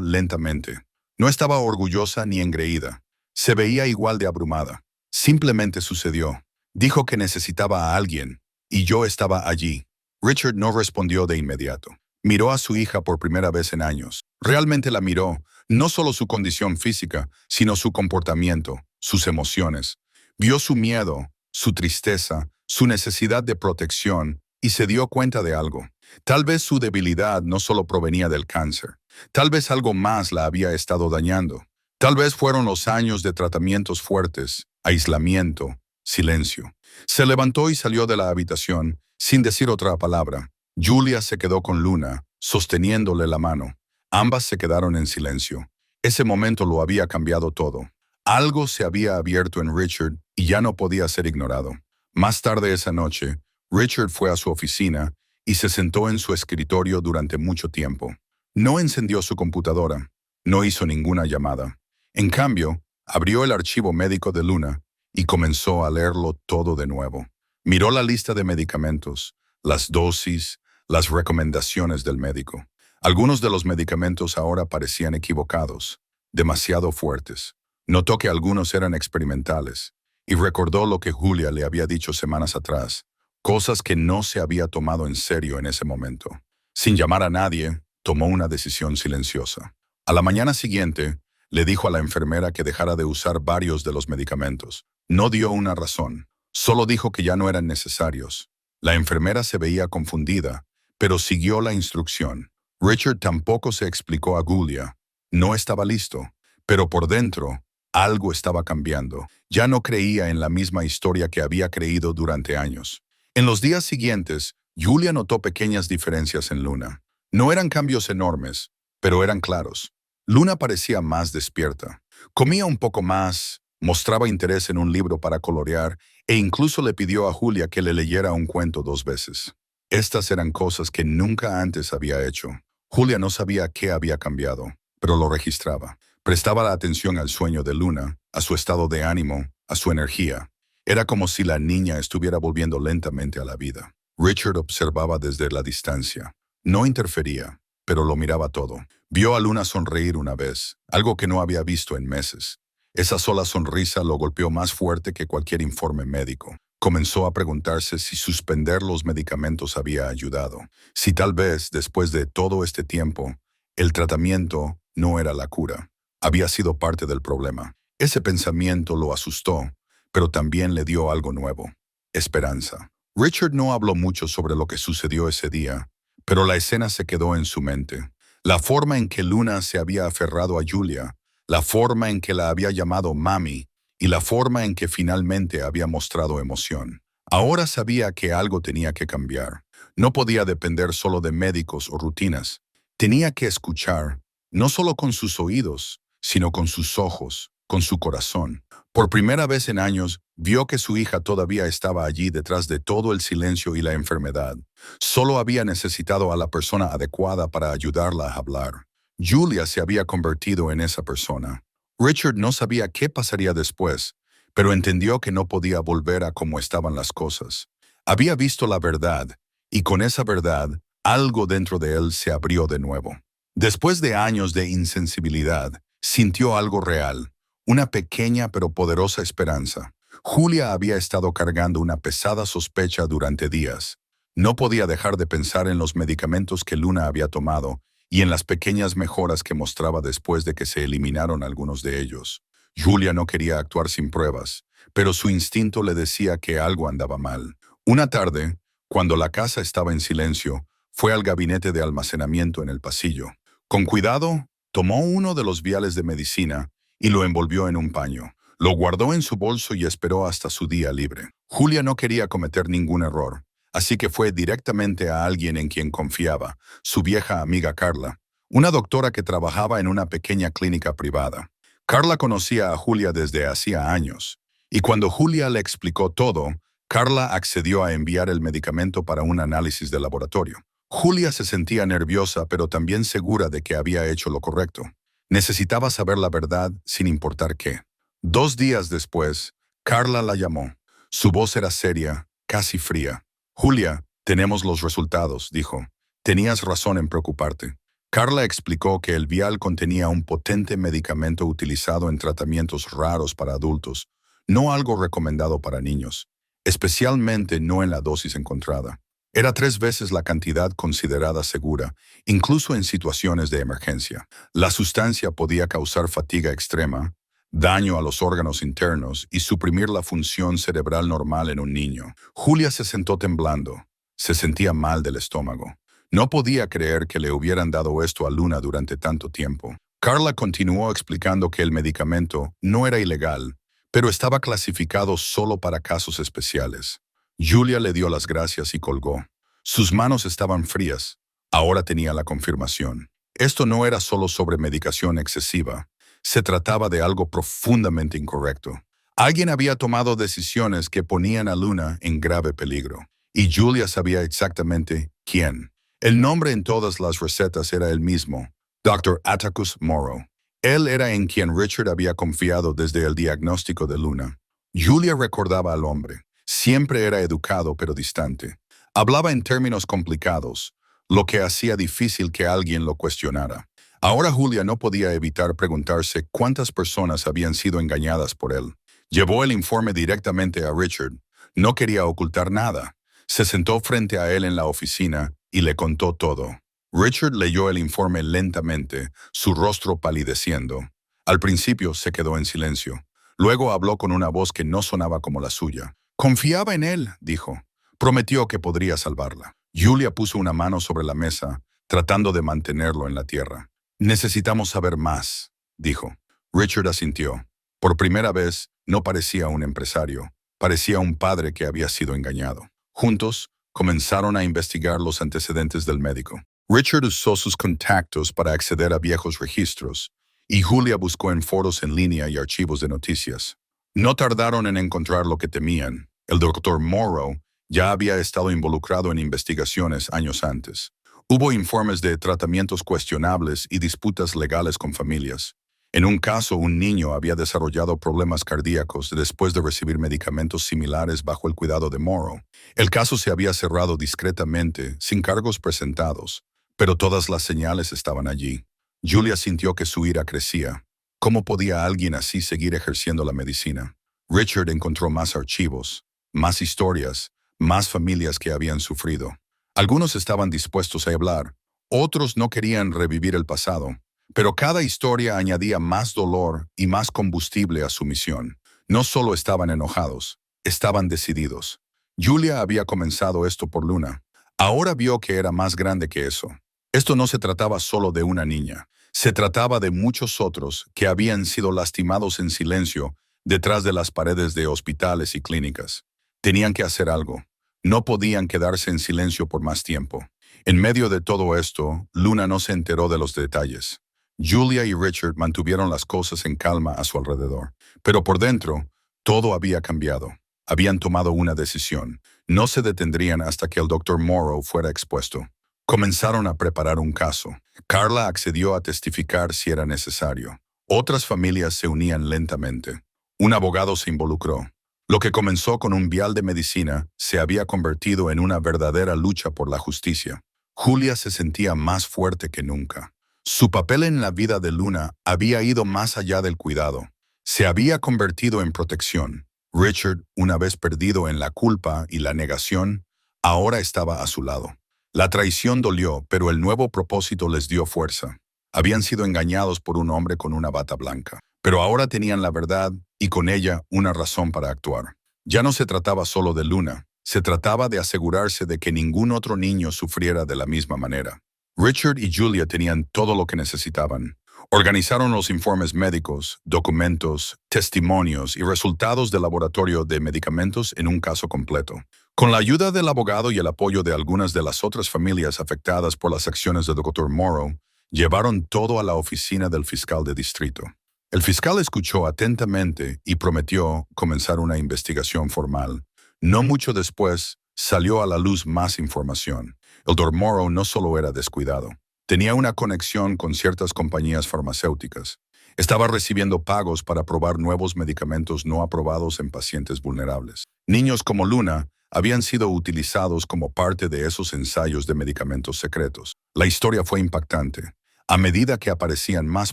lentamente. No estaba orgullosa ni engreída. Se veía igual de abrumada. Simplemente sucedió. Dijo que necesitaba a alguien, y yo estaba allí. Richard no respondió de inmediato. Miró a su hija por primera vez en años. Realmente la miró, no solo su condición física, sino su comportamiento, sus emociones. Vio su miedo, su tristeza, su necesidad de protección, y se dio cuenta de algo. Tal vez su debilidad no solo provenía del cáncer. Tal vez algo más la había estado dañando. Tal vez fueron los años de tratamientos fuertes, aislamiento, silencio. Se levantó y salió de la habitación, sin decir otra palabra. Julia se quedó con Luna, sosteniéndole la mano. Ambas se quedaron en silencio. Ese momento lo había cambiado todo. Algo se había abierto en Richard y ya no podía ser ignorado. Más tarde esa noche, Richard fue a su oficina y se sentó en su escritorio durante mucho tiempo. No encendió su computadora, no hizo ninguna llamada. En cambio, abrió el archivo médico de Luna y comenzó a leerlo todo de nuevo. Miró la lista de medicamentos, las dosis, las recomendaciones del médico. Algunos de los medicamentos ahora parecían equivocados, demasiado fuertes. Notó que algunos eran experimentales y recordó lo que Julia le había dicho semanas atrás, cosas que no se había tomado en serio en ese momento. Sin llamar a nadie, tomó una decisión silenciosa. A la mañana siguiente, le dijo a la enfermera que dejara de usar varios de los medicamentos. No dio una razón, solo dijo que ya no eran necesarios. La enfermera se veía confundida, pero siguió la instrucción. Richard tampoco se explicó a Julia. No estaba listo, pero por dentro, algo estaba cambiando. Ya no creía en la misma historia que había creído durante años. En los días siguientes, Julia notó pequeñas diferencias en Luna. No eran cambios enormes, pero eran claros. Luna parecía más despierta. Comía un poco más, mostraba interés en un libro para colorear e incluso le pidió a Julia que le leyera un cuento 2 veces. Estas eran cosas que nunca antes había hecho. Julia no sabía qué había cambiado, pero lo registraba. Prestaba la atención al sueño de Luna, a su estado de ánimo, a su energía. Era como si la niña estuviera volviendo lentamente a la vida. Richard observaba desde la distancia. No interfería, pero lo miraba todo. Vio a Luna sonreír una vez, algo que no había visto en meses. Esa sola sonrisa lo golpeó más fuerte que cualquier informe médico. Comenzó a preguntarse si suspender los medicamentos había ayudado, si tal vez, después de todo este tiempo, el tratamiento no era la cura. Había sido parte del problema. Ese pensamiento lo asustó, pero también le dio algo nuevo: esperanza. Richard no habló mucho sobre lo que sucedió ese día, pero la escena se quedó en su mente. La forma en que Luna se había aferrado a Julia, la forma en que la había llamado mami y la forma en que finalmente había mostrado emoción. Ahora sabía que algo tenía que cambiar. No podía depender solo de médicos o rutinas. Tenía que escuchar, no solo con sus oídos, sino con sus ojos, con su corazón. Por primera vez en años, vio que su hija todavía estaba allí detrás de todo el silencio y la enfermedad. Solo había necesitado a la persona adecuada para ayudarla a hablar. Julia se había convertido en esa persona. Richard no sabía qué pasaría después, pero entendió que no podía volver a cómo estaban las cosas. Había visto la verdad, y con esa verdad, algo dentro de él se abrió de nuevo. Después de años de insensibilidad, sintió algo real, una pequeña pero poderosa esperanza. Julia había estado cargando una pesada sospecha durante días. No podía dejar de pensar en los medicamentos que Luna había tomado y en las pequeñas mejoras que mostraba después de que se eliminaron algunos de ellos. Julia no quería actuar sin pruebas, pero su instinto le decía que algo andaba mal. Una tarde, cuando la casa estaba en silencio, fue al gabinete de almacenamiento en el pasillo. Con cuidado, tomó uno de los viales de medicina y lo envolvió en un paño. Lo guardó en su bolso y esperó hasta su día libre. Julia no quería cometer ningún error, así que fue directamente a alguien en quien confiaba, su vieja amiga Carla, una doctora que trabajaba en una pequeña clínica privada. Carla conocía a Julia desde hacía años, y cuando Julia le explicó todo, Carla accedió a enviar el medicamento para un análisis de laboratorio. Julia se sentía nerviosa, pero también segura de que había hecho lo correcto. Necesitaba saber la verdad sin importar qué. 2 días después, Carla la llamó. Su voz era seria, casi fría. «Julia, tenemos los resultados», dijo. «Tenías razón en preocuparte». Carla explicó que el vial contenía un potente medicamento utilizado en tratamientos raros para adultos, no algo recomendado para niños, especialmente no en la dosis encontrada. Era 3 veces la cantidad considerada segura, incluso en situaciones de emergencia. La sustancia podía causar fatiga extrema, daño a los órganos internos y suprimir la función cerebral normal en un niño. Julia se sentó temblando. Se sentía mal del estómago. No podía creer que le hubieran dado esto a Luna durante tanto tiempo. Carla continuó explicando que el medicamento no era ilegal, pero estaba clasificado solo para casos especiales. Julia le dio las gracias y colgó. Sus manos estaban frías. Ahora tenía la confirmación. Esto no era solo sobre medicación excesiva. Se trataba de algo profundamente incorrecto. Alguien había tomado decisiones que ponían a Luna en grave peligro. Y Julia sabía exactamente quién. El nombre en todas las recetas era el mismo: Dr. Atticus Morrow. Él era en quien Richard había confiado desde el diagnóstico de Luna. Julia recordaba al hombre. Siempre era educado pero distante. Hablaba en términos complicados, lo que hacía difícil que alguien lo cuestionara. Ahora Julia no podía evitar preguntarse cuántas personas habían sido engañadas por él. Llevó el informe directamente a Richard. No quería ocultar nada. Se sentó frente a él en la oficina y le contó todo. Richard leyó el informe lentamente, su rostro palideciendo. Al principio se quedó en silencio. Luego habló con una voz que no sonaba como la suya. Confiaba en él, dijo. Prometió que podría salvarla. Julia puso una mano sobre la mesa, tratando de mantenerlo en la tierra. Necesitamos saber más, dijo. Richard asintió. Por primera vez, no parecía un empresario. Parecía un padre que había sido engañado. Juntos, comenzaron a investigar los antecedentes del médico. Richard usó sus contactos para acceder a viejos registros, y Julia buscó en foros en línea y archivos de noticias. No tardaron en encontrar lo que temían. El doctor Morrow ya había estado involucrado en investigaciones años antes. Hubo informes de tratamientos cuestionables y disputas legales con familias. En un caso, un niño había desarrollado problemas cardíacos después de recibir medicamentos similares bajo el cuidado de Morrow. El caso se había cerrado discretamente, sin cargos presentados, pero todas las señales estaban allí. Julia sintió que su ira crecía. ¿Cómo podía alguien así seguir ejerciendo la medicina? Richard encontró más archivos, más historias, más familias que habían sufrido. Algunos estaban dispuestos a hablar, otros no querían revivir el pasado, pero cada historia añadía más dolor y más combustible a su misión. No solo estaban enojados, estaban decididos. Julia había comenzado esto por Luna. Ahora vio que era más grande que eso. Esto no se trataba solo de una niña. Se trataba de muchos otros que habían sido lastimados en silencio detrás de las paredes de hospitales y clínicas. Tenían que hacer algo. No podían quedarse en silencio por más tiempo. En medio de todo esto, Luna no se enteró de los detalles. Julia y Richard mantuvieron las cosas en calma a su alrededor. Pero por dentro, todo había cambiado. Habían tomado una decisión. No se detendrían hasta que el doctor Morrow fuera expuesto. Comenzaron a preparar un caso. Carla accedió a testificar si era necesario. Otras familias se unían lentamente. Un abogado se involucró. Lo que comenzó con un vial de medicina se había convertido en una verdadera lucha por la justicia. Julia se sentía más fuerte que nunca. Su papel en la vida de Luna había ido más allá del cuidado. Se había convertido en protección. Richard, una vez perdido en la culpa y la negación, ahora estaba a su lado. La traición dolió, pero el nuevo propósito les dio fuerza. Habían sido engañados por un hombre con una bata blanca, pero ahora tenían la verdad y con ella una razón para actuar. Ya no se trataba solo de Luna, se trataba de asegurarse de que ningún otro niño sufriera de la misma manera. Richard y Julia tenían todo lo que necesitaban. Organizaron los informes médicos, documentos, testimonios y resultados del laboratorio de medicamentos en un caso completo. Con la ayuda del abogado y el apoyo de algunas de las otras familias afectadas por las acciones del Dr. Morrow, llevaron todo a la oficina del fiscal de distrito. El fiscal escuchó atentamente y prometió comenzar una investigación formal. No mucho después, salió a la luz más información. El Dr. Morrow no solo era descuidado. Tenía una conexión con ciertas compañías farmacéuticas. Estaba recibiendo pagos para probar nuevos medicamentos no aprobados en pacientes vulnerables. Niños como Luna habían sido utilizados como parte de esos ensayos de medicamentos secretos. La historia fue impactante. A medida que aparecían más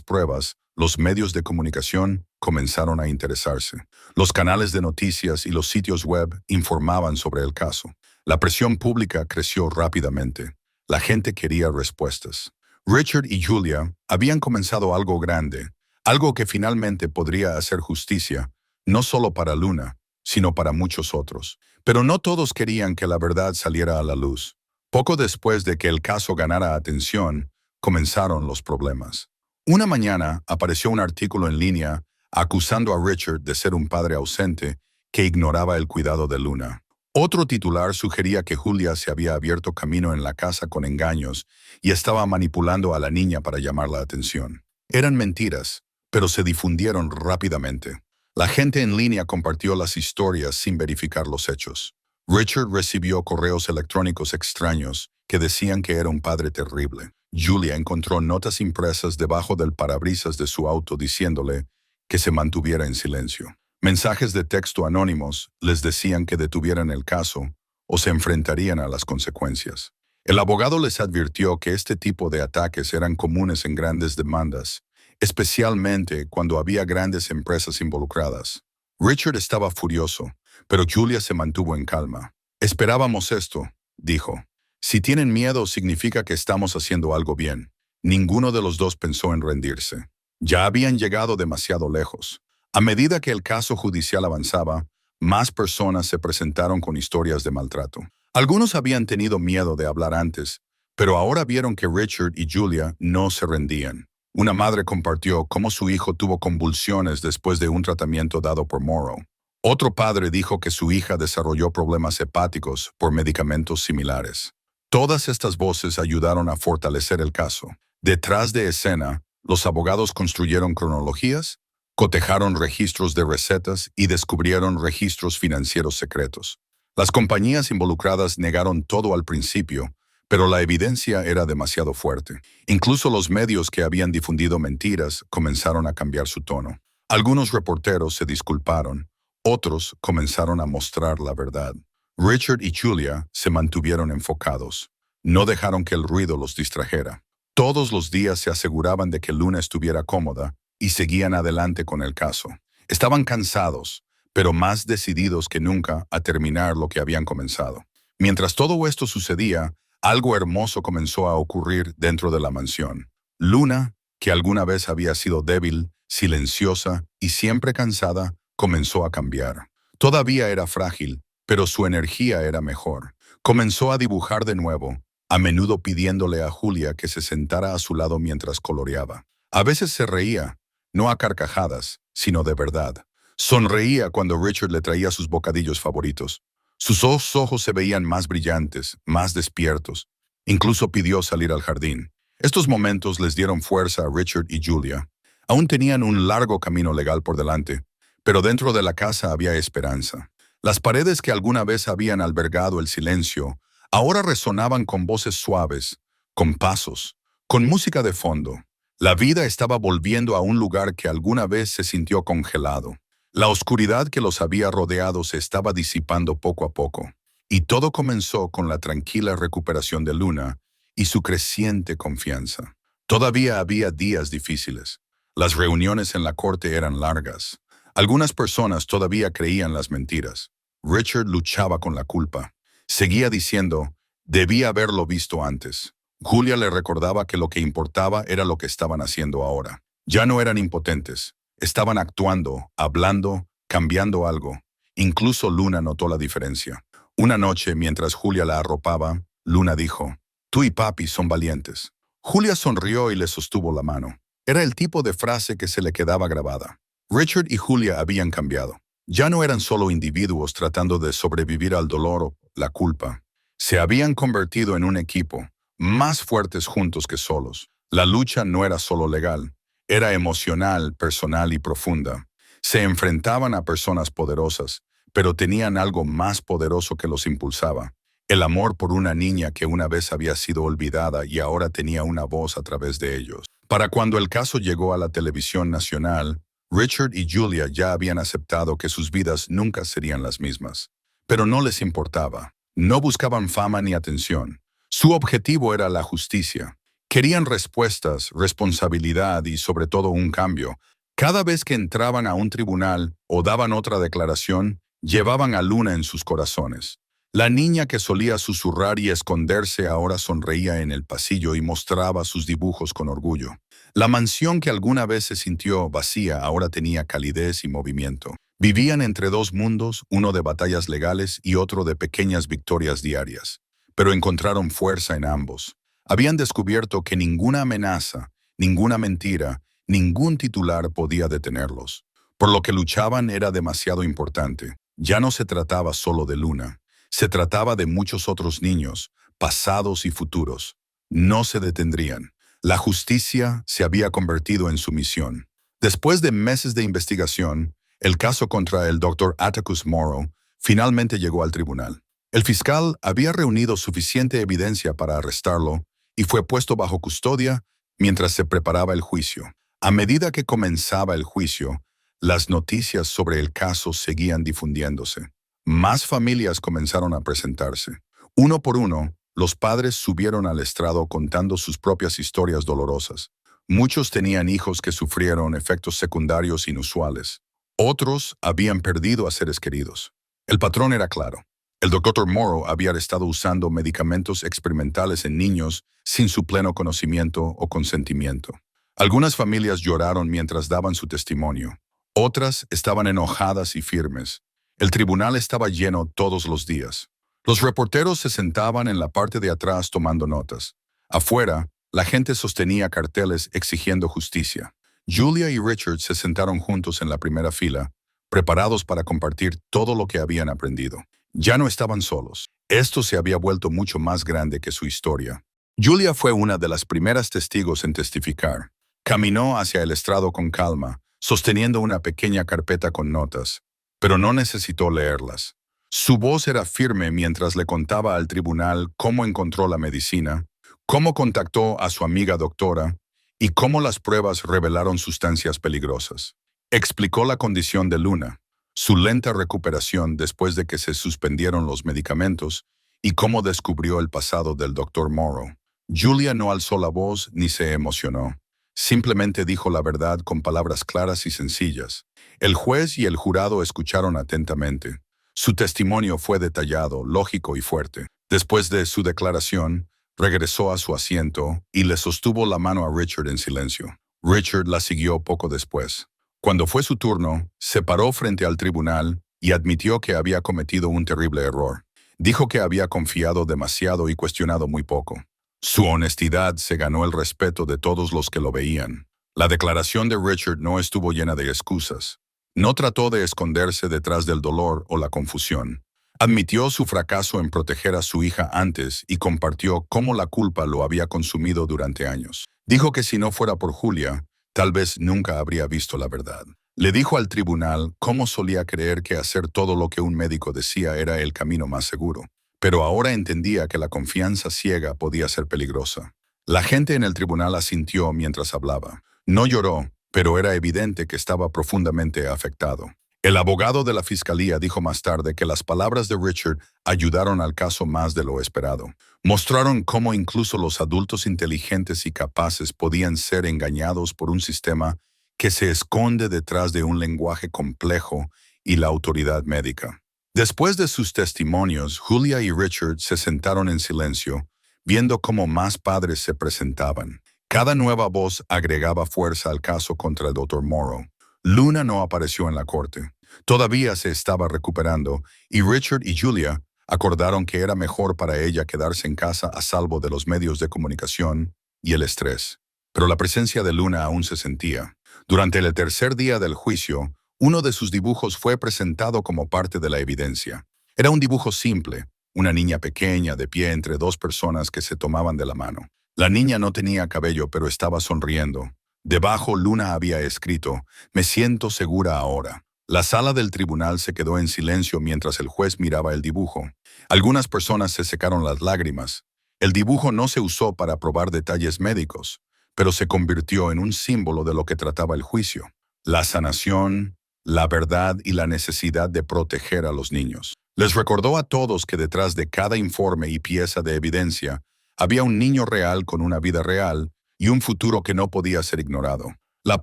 pruebas, los medios de comunicación comenzaron a interesarse. Los canales de noticias y los sitios web informaban sobre el caso. La presión pública creció rápidamente. La gente quería respuestas. Richard y Julia habían comenzado algo grande, algo que finalmente podría hacer justicia, no solo para Luna, sino para muchos otros. Pero no todos querían que la verdad saliera a la luz. Poco después de que el caso ganara atención, comenzaron los problemas. Una mañana apareció un artículo en línea acusando a Richard de ser un padre ausente que ignoraba el cuidado de Luna. Otro titular sugería que Julia se había abierto camino en la casa con engaños y estaba manipulando a la niña para llamar la atención. Eran mentiras, pero se difundieron rápidamente. La gente en línea compartió las historias sin verificar los hechos. Richard recibió correos electrónicos extraños que decían que era un padre terrible. Julia encontró notas impresas debajo del parabrisas de su auto diciéndole que se mantuviera en silencio. Mensajes de texto anónimos les decían que detuvieran el caso o se enfrentarían a las consecuencias. El abogado les advirtió que este tipo de ataques eran comunes en grandes demandas, especialmente cuando había grandes empresas involucradas. Richard estaba furioso, pero Julia se mantuvo en calma. Esperábamos esto, dijo. Si tienen miedo significa que estamos haciendo algo bien. Ninguno de los dos pensó en rendirse. Ya habían llegado demasiado lejos. A medida que el caso judicial avanzaba, más personas se presentaron con historias de maltrato. Algunos habían tenido miedo de hablar antes, pero ahora vieron que Richard y Julia no se rendían. Una madre compartió cómo su hijo tuvo convulsiones después de un tratamiento dado por Morrow. Otro padre dijo que su hija desarrolló problemas hepáticos por medicamentos similares. Todas estas voces ayudaron a fortalecer el caso. Detrás de escena, los abogados construyeron cronologías, cotejaron registros de recetas y descubrieron registros financieros secretos. Las compañías involucradas negaron todo al principio, pero la evidencia era demasiado fuerte. Incluso los medios que habían difundido mentiras comenzaron a cambiar su tono. Algunos reporteros se disculparon, otros comenzaron a mostrar la verdad. Richard y Julia se mantuvieron enfocados. No dejaron que el ruido los distrajera. Todos los días se aseguraban de que Luna estuviera cómoda y seguían adelante con el caso. Estaban cansados, pero más decididos que nunca a terminar lo que habían comenzado. Mientras todo esto sucedía, algo hermoso comenzó a ocurrir dentro de la mansión. Luna, que alguna vez había sido débil, silenciosa y siempre cansada, comenzó a cambiar. Todavía era frágil, pero su energía era mejor. Comenzó a dibujar de nuevo, a menudo pidiéndole a Julia que se sentara a su lado mientras coloreaba. A veces se reía, no a carcajadas, sino de verdad. Sonreía cuando Richard le traía sus bocadillos favoritos. Sus ojos se veían más brillantes, más despiertos. Incluso pidió salir al jardín. Estos momentos les dieron fuerza a Richard y Julia. Aún tenían un largo camino legal por delante, pero dentro de la casa había esperanza. Las paredes que alguna vez habían albergado el silencio, ahora resonaban con voces suaves, con pasos, con música de fondo. La vida estaba volviendo a un lugar que alguna vez se sintió congelado. La oscuridad que los había rodeado se estaba disipando poco a poco, y todo comenzó con la tranquila recuperación de Luna y su creciente confianza. Todavía había días difíciles. Las reuniones en la corte eran largas. Algunas personas todavía creían las mentiras. Richard luchaba con la culpa. Seguía diciendo, debía haberlo visto antes. Julia le recordaba que lo que importaba era lo que estaban haciendo ahora. Ya no eran impotentes. Estaban actuando, hablando, cambiando algo. Incluso Luna notó la diferencia. Una noche, mientras Julia la arropaba, Luna dijo, «Tú y papi son valientes». Julia sonrió y le sostuvo la mano. Era el tipo de frase que se le quedaba grabada. Richard y Julia habían cambiado. Ya no eran solo individuos tratando de sobrevivir al dolor o la culpa. Se habían convertido en un equipo, más fuertes juntos que solos. La lucha no era solo legal, era emocional, personal y profunda. Se enfrentaban a personas poderosas, pero tenían algo más poderoso que los impulsaba. El amor por una niña que una vez había sido olvidada y ahora tenía una voz a través de ellos. Para cuando el caso llegó a la televisión nacional, Richard y Julia ya habían aceptado que sus vidas nunca serían las mismas. Pero no les importaba. No buscaban fama ni atención. Su objetivo era la justicia. Querían respuestas, responsabilidad y sobre todo un cambio. Cada vez que entraban a un tribunal o daban otra declaración, llevaban a Luna en sus corazones. La niña que solía susurrar y esconderse ahora sonreía en el pasillo y mostraba sus dibujos con orgullo. La mansión que alguna vez se sintió vacía ahora tenía calidez y movimiento. Vivían entre dos mundos, uno de batallas legales y otro de pequeñas victorias diarias. Pero encontraron fuerza en ambos. Habían descubierto que ninguna amenaza, ninguna mentira, ningún titular podía detenerlos. Por lo que luchaban era demasiado importante. Ya no se trataba solo de Luna. Se trataba de muchos otros niños, pasados y futuros. No se detendrían. La justicia se había convertido en su misión. Después de meses de investigación, el caso contra el Dr. Atticus Morrow finalmente llegó al tribunal. El fiscal había reunido suficiente evidencia para arrestarlo y fue puesto bajo custodia mientras se preparaba el juicio. A medida que comenzaba el juicio, las noticias sobre el caso seguían difundiéndose. Más familias comenzaron a presentarse. Uno por uno, los padres subieron al estrado contando sus propias historias dolorosas. Muchos tenían hijos que sufrieron efectos secundarios inusuales. Otros habían perdido a seres queridos. El patrón era claro. El doctor Morrow había estado usando medicamentos experimentales en niños sin su pleno conocimiento o consentimiento. Algunas familias lloraron mientras daban su testimonio. Otras estaban enojadas y firmes. El tribunal estaba lleno todos los días. Los reporteros se sentaban en la parte de atrás tomando notas. Afuera, la gente sostenía carteles exigiendo justicia. Julia y Richard se sentaron juntos en la primera fila, preparados para compartir todo lo que habían aprendido. Ya no estaban solos. Esto se había vuelto mucho más grande que su historia. Julia fue una de las primeras testigos en testificar. Caminó hacia el estrado con calma, sosteniendo una pequeña carpeta con notas, pero no necesitó leerlas. Su voz era firme mientras le contaba al tribunal cómo encontró la medicina, cómo contactó a su amiga doctora y cómo las pruebas revelaron sustancias peligrosas. Explicó la condición de Luna, su lenta recuperación después de que se suspendieron los medicamentos y cómo descubrió el pasado del doctor Morrow. Julia no alzó la voz ni se emocionó. Simplemente dijo la verdad con palabras claras y sencillas. El juez y el jurado escucharon atentamente. Su testimonio fue detallado, lógico y fuerte. Después de su declaración, regresó a su asiento y le sostuvo la mano a Richard en silencio. Richard la siguió poco después. Cuando fue su turno, se paró frente al tribunal y admitió que había cometido un terrible error. Dijo que había confiado demasiado y cuestionado muy poco. Su honestidad se ganó el respeto de todos los que lo veían. La declaración de Richard no estuvo llena de excusas. No trató de esconderse detrás del dolor o la confusión. Admitió su fracaso en proteger a su hija antes y compartió cómo la culpa lo había consumido durante años. Dijo que si no fuera por Julia, tal vez nunca habría visto la verdad. Le dijo al tribunal cómo solía creer que hacer todo lo que un médico decía era el camino más seguro. Pero ahora entendía que la confianza ciega podía ser peligrosa. La gente en el tribunal asintió mientras hablaba. No lloró, pero era evidente que estaba profundamente afectado. El abogado de la fiscalía dijo más tarde que las palabras de Richard ayudaron al caso más de lo esperado. Mostraron cómo incluso los adultos inteligentes y capaces podían ser engañados por un sistema que se esconde detrás de un lenguaje complejo y la autoridad médica. Después de sus testimonios, Julia y Richard se sentaron en silencio, viendo cómo más padres se presentaban. Cada nueva voz agregaba fuerza al caso contra el Dr. Morrow. Luna no apareció en la corte. Todavía se estaba recuperando, y Richard y Julia acordaron que era mejor para ella quedarse en casa a salvo de los medios de comunicación y el estrés. Pero la presencia de Luna aún se sentía. Durante el tercer día del juicio, uno de sus dibujos fue presentado como parte de la evidencia. Era un dibujo simple, una niña pequeña de pie entre dos personas que se tomaban de la mano. La niña no tenía cabello, pero estaba sonriendo. Debajo, Luna había escrito, «Me siento segura ahora». La sala del tribunal se quedó en silencio mientras el juez miraba el dibujo. Algunas personas se secaron las lágrimas. El dibujo no se usó para probar detalles médicos, pero se convirtió en un símbolo de lo que trataba el juicio: la sanación, la verdad y la necesidad de proteger a los niños. Les recordó a todos que detrás de cada informe y pieza de evidencia había un niño real con una vida real y un futuro que no podía ser ignorado. La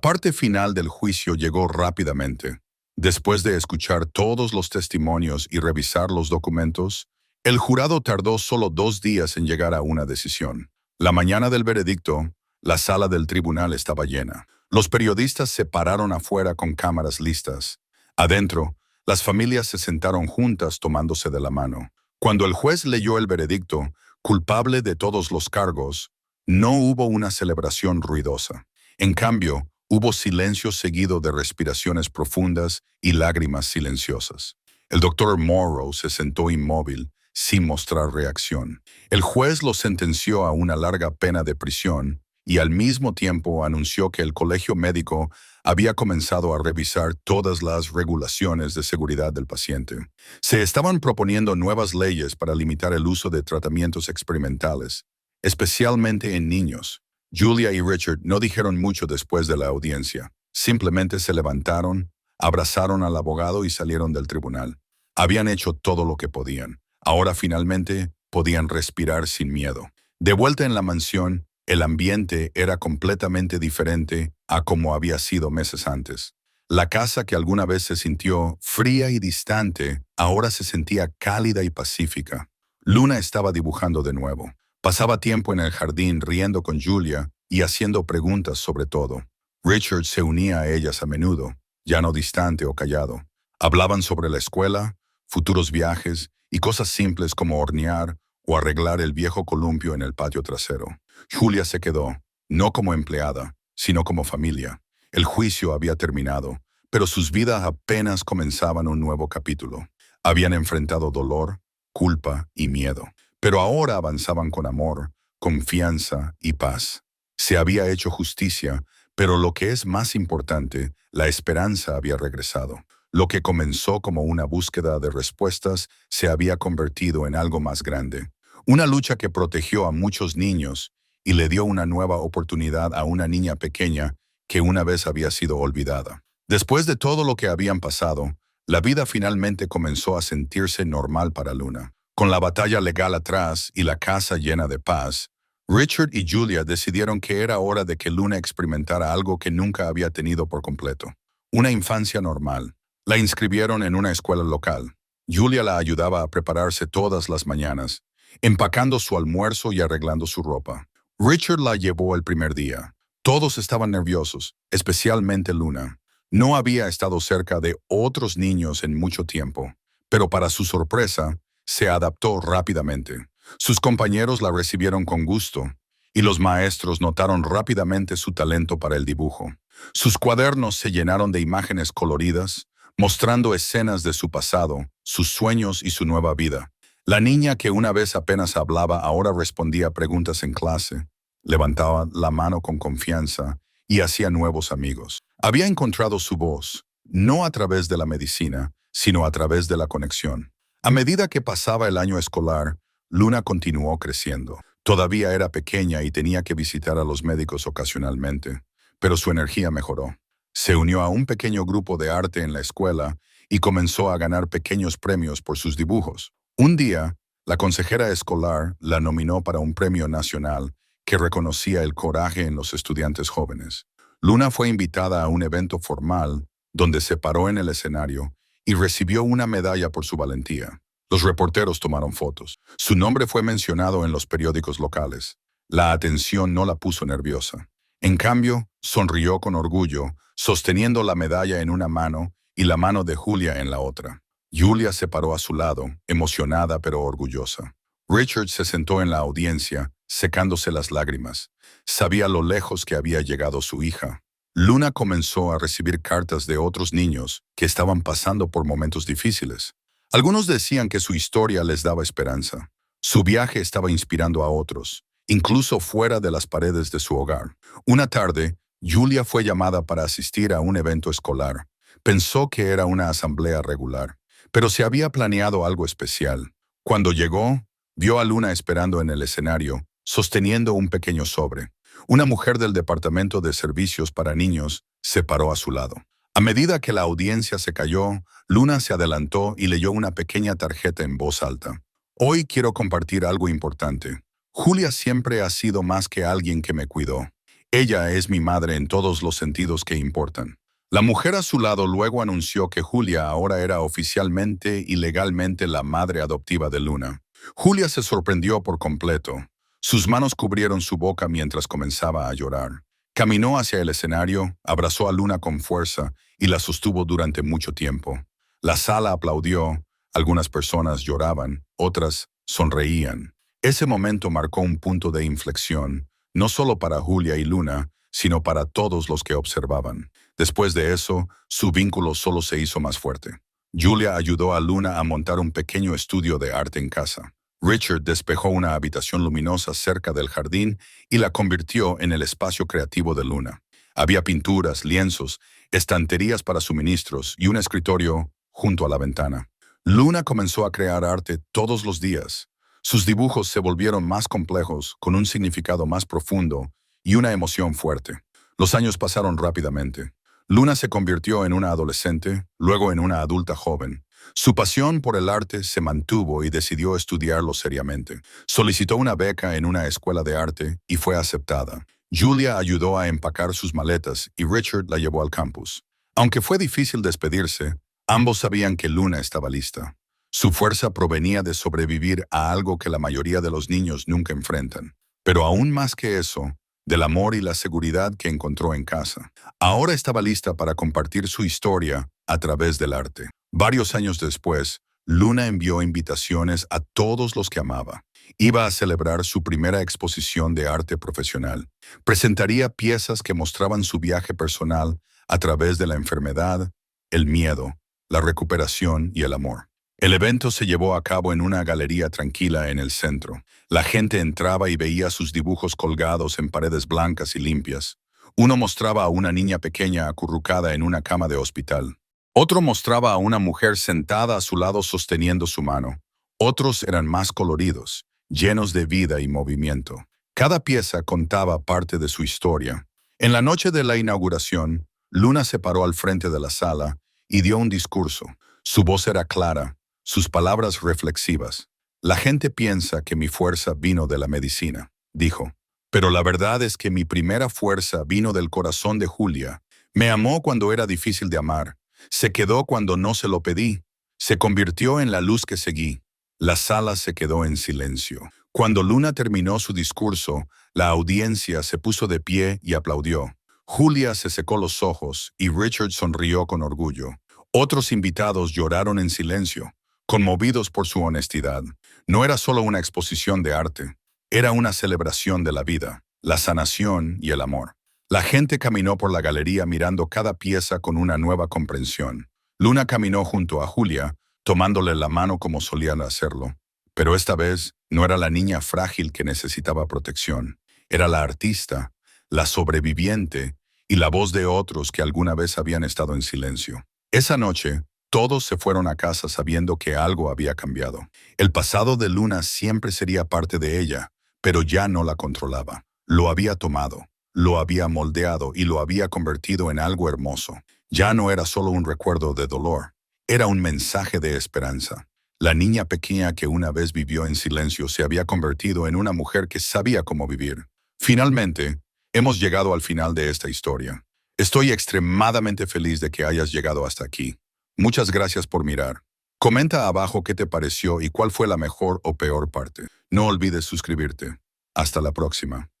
parte final del juicio llegó rápidamente. Después de escuchar todos los testimonios y revisar los documentos, el jurado tardó solo 2 días en llegar a una decisión. La mañana del veredicto, la sala del tribunal estaba llena. Los periodistas se pararon afuera con cámaras listas. Adentro, las familias se sentaron juntas tomándose de la mano. Cuando el juez leyó el veredicto, culpable de todos los cargos, no hubo una celebración ruidosa. En cambio, hubo silencio seguido de respiraciones profundas y lágrimas silenciosas. El doctor Morrow se sentó inmóvil, sin mostrar reacción. El juez lo sentenció a una larga pena de prisión y al mismo tiempo anunció que el colegio médico había comenzado a revisar todas las regulaciones de seguridad del paciente. Se estaban proponiendo nuevas leyes para limitar el uso de tratamientos experimentales, especialmente en niños. Julia y Richard no dijeron mucho después de la audiencia. Simplemente se levantaron, abrazaron al abogado y salieron del tribunal. Habían hecho todo lo que podían. Ahora finalmente podían respirar sin miedo. De vuelta en la mansión, el ambiente era completamente diferente a como había sido meses antes. La casa que alguna vez se sintió fría y distante, ahora se sentía cálida y pacífica. Luna estaba dibujando de nuevo. Pasaba tiempo en el jardín riendo con Julia y haciendo preguntas sobre todo. Richard se unía a ellas a menudo, ya no distante o callado. Hablaban sobre la escuela, futuros viajes y cosas simples como hornear o arreglar el viejo columpio en el patio trasero. Julia se quedó, no como empleada, sino como familia. El juicio había terminado, pero sus vidas apenas comenzaban un nuevo capítulo. Habían enfrentado dolor, culpa y miedo, pero ahora avanzaban con amor, confianza y paz. Se había hecho justicia, pero lo que es más importante, la esperanza había regresado. Lo que comenzó como una búsqueda de respuestas se había convertido en algo más grande. Una lucha que protegió a muchos niños y le dio una nueva oportunidad a una niña pequeña que una vez había sido olvidada. Después de todo lo que habían pasado, la vida finalmente comenzó a sentirse normal para Luna. Con la batalla legal atrás y la casa llena de paz, Richard y Julia decidieron que era hora de que Luna experimentara algo que nunca había tenido por completo. Una infancia normal. La inscribieron en una escuela local. Julia la ayudaba a prepararse todas las mañanas, empacando su almuerzo y arreglando su ropa. Richard la llevó el primer día. Todos estaban nerviosos, especialmente Luna. No había estado cerca de otros niños en mucho tiempo, pero para su sorpresa, se adaptó rápidamente. Sus compañeros la recibieron con gusto, y los maestros notaron rápidamente su talento para el dibujo. Sus cuadernos se llenaron de imágenes coloridas, mostrando escenas de su pasado, sus sueños y su nueva vida. La niña que una vez apenas hablaba ahora respondía a preguntas en clase, levantaba la mano con confianza y hacía nuevos amigos. Había encontrado su voz, no a través de la medicina, sino a través de la conexión. A medida que pasaba el año escolar, Luna continuó creciendo. Todavía era pequeña y tenía que visitar a los médicos ocasionalmente, pero su energía mejoró. Se unió a un pequeño grupo de arte en la escuela y comenzó a ganar pequeños premios por sus dibujos. Un día, la consejera escolar la nominó para un premio nacional que reconocía el coraje en los estudiantes jóvenes. Luna fue invitada a un evento formal donde se paró en el escenario y recibió una medalla por su valentía. Los reporteros tomaron fotos. Su nombre fue mencionado en los periódicos locales. La atención no la puso nerviosa. En cambio, sonrió con orgullo, sosteniendo la medalla en una mano y la mano de Julia en la otra. Julia se paró a su lado, emocionada pero orgullosa. Richard se sentó en la audiencia, secándose las lágrimas. Sabía lo lejos que había llegado su hija. Luna comenzó a recibir cartas de otros niños que estaban pasando por momentos difíciles. Algunos decían que su historia les daba esperanza. Su viaje estaba inspirando a otros, incluso fuera de las paredes de su hogar. Una tarde, Julia fue llamada para asistir a un evento escolar. Pensó que era una asamblea regular, pero se había planeado algo especial. Cuando llegó, vio a Luna esperando en el escenario, sosteniendo un pequeño sobre. Una mujer del Departamento de Servicios para Niños se paró a su lado. A medida que la audiencia se cayó, Luna se adelantó y leyó una pequeña tarjeta en voz alta. Hoy quiero compartir algo importante. Julia siempre ha sido más que alguien que me cuidó. Ella es mi madre en todos los sentidos que importan. La mujer a su lado luego anunció que Julia ahora era oficialmente y legalmente la madre adoptiva de Luna. Julia se sorprendió por completo. Sus manos cubrieron su boca mientras comenzaba a llorar. Caminó hacia el escenario, abrazó a Luna con fuerza y la sostuvo durante mucho tiempo. La sala aplaudió, algunas personas lloraban, otras sonreían. Ese momento marcó un punto de inflexión, no solo para Julia y Luna, sino para todos los que observaban. Después de eso, su vínculo solo se hizo más fuerte. Julia ayudó a Luna a montar un pequeño estudio de arte en casa. Richard despejó una habitación luminosa cerca del jardín y la convirtió en el espacio creativo de Luna. Había pinturas, lienzos, estanterías para suministros y un escritorio junto a la ventana. Luna comenzó a crear arte todos los días. Sus dibujos se volvieron más complejos, con un significado más profundo y una emoción fuerte. Los años pasaron rápidamente. Luna se convirtió en una adolescente, luego en una adulta joven. Su pasión por el arte se mantuvo y decidió estudiarlo seriamente. Solicitó una beca en una escuela de arte y fue aceptada. Julia ayudó a empacar sus maletas y Richard la llevó al campus. Aunque fue difícil despedirse, ambos sabían que Luna estaba lista. Su fuerza provenía de sobrevivir a algo que la mayoría de los niños nunca enfrentan. Pero aún más que eso, del amor y la seguridad que encontró en casa. Ahora estaba lista para compartir su historia a través del arte. Varios años después, Luna envió invitaciones a todos los que amaba. Iba a celebrar su primera exposición de arte profesional. Presentaría piezas que mostraban su viaje personal a través de la enfermedad, el miedo, la recuperación y el amor. El evento se llevó a cabo en una galería tranquila en el centro. La gente entraba y veía sus dibujos colgados en paredes blancas y limpias. Uno mostraba a una niña pequeña acurrucada en una cama de hospital. Otro mostraba a una mujer sentada a su lado sosteniendo su mano. Otros eran más coloridos, llenos de vida y movimiento. Cada pieza contaba parte de su historia. En la noche de la inauguración, Luna se paró al frente de la sala y dio un discurso. Su voz era clara, sus palabras reflexivas. La gente piensa que mi fuerza vino de la medicina, dijo. Pero la verdad es que mi primera fuerza vino del corazón de Julia. Me amó cuando era difícil de amar. Se quedó cuando no se lo pedí. Se convirtió en la luz que seguí. La sala se quedó en silencio. Cuando Luna terminó su discurso, la audiencia se puso de pie y aplaudió. Julia se secó los ojos y Richard sonrió con orgullo. Otros invitados lloraron en silencio, conmovidos por su honestidad. No era solo una exposición de arte, era una celebración de la vida, la sanación y el amor. La gente caminó por la galería mirando cada pieza con una nueva comprensión. Luna caminó junto a Julia, tomándole la mano como solían hacerlo. Pero esta vez no era la niña frágil que necesitaba protección. Era la artista, la sobreviviente y la voz de otros que alguna vez habían estado en silencio. Esa noche, todos se fueron a casa sabiendo que algo había cambiado. El pasado de Luna siempre sería parte de ella, pero ya no la controlaba. Lo había tomado, lo había moldeado y lo había convertido en algo hermoso. Ya no era solo un recuerdo de dolor, era un mensaje de esperanza. La niña pequeña que una vez vivió en silencio se había convertido en una mujer que sabía cómo vivir. Finalmente, hemos llegado al final de esta historia. Estoy extremadamente feliz de que hayas llegado hasta aquí. Muchas gracias por mirar. Comenta abajo qué te pareció y cuál fue la mejor o peor parte. No olvides suscribirte. Hasta la próxima.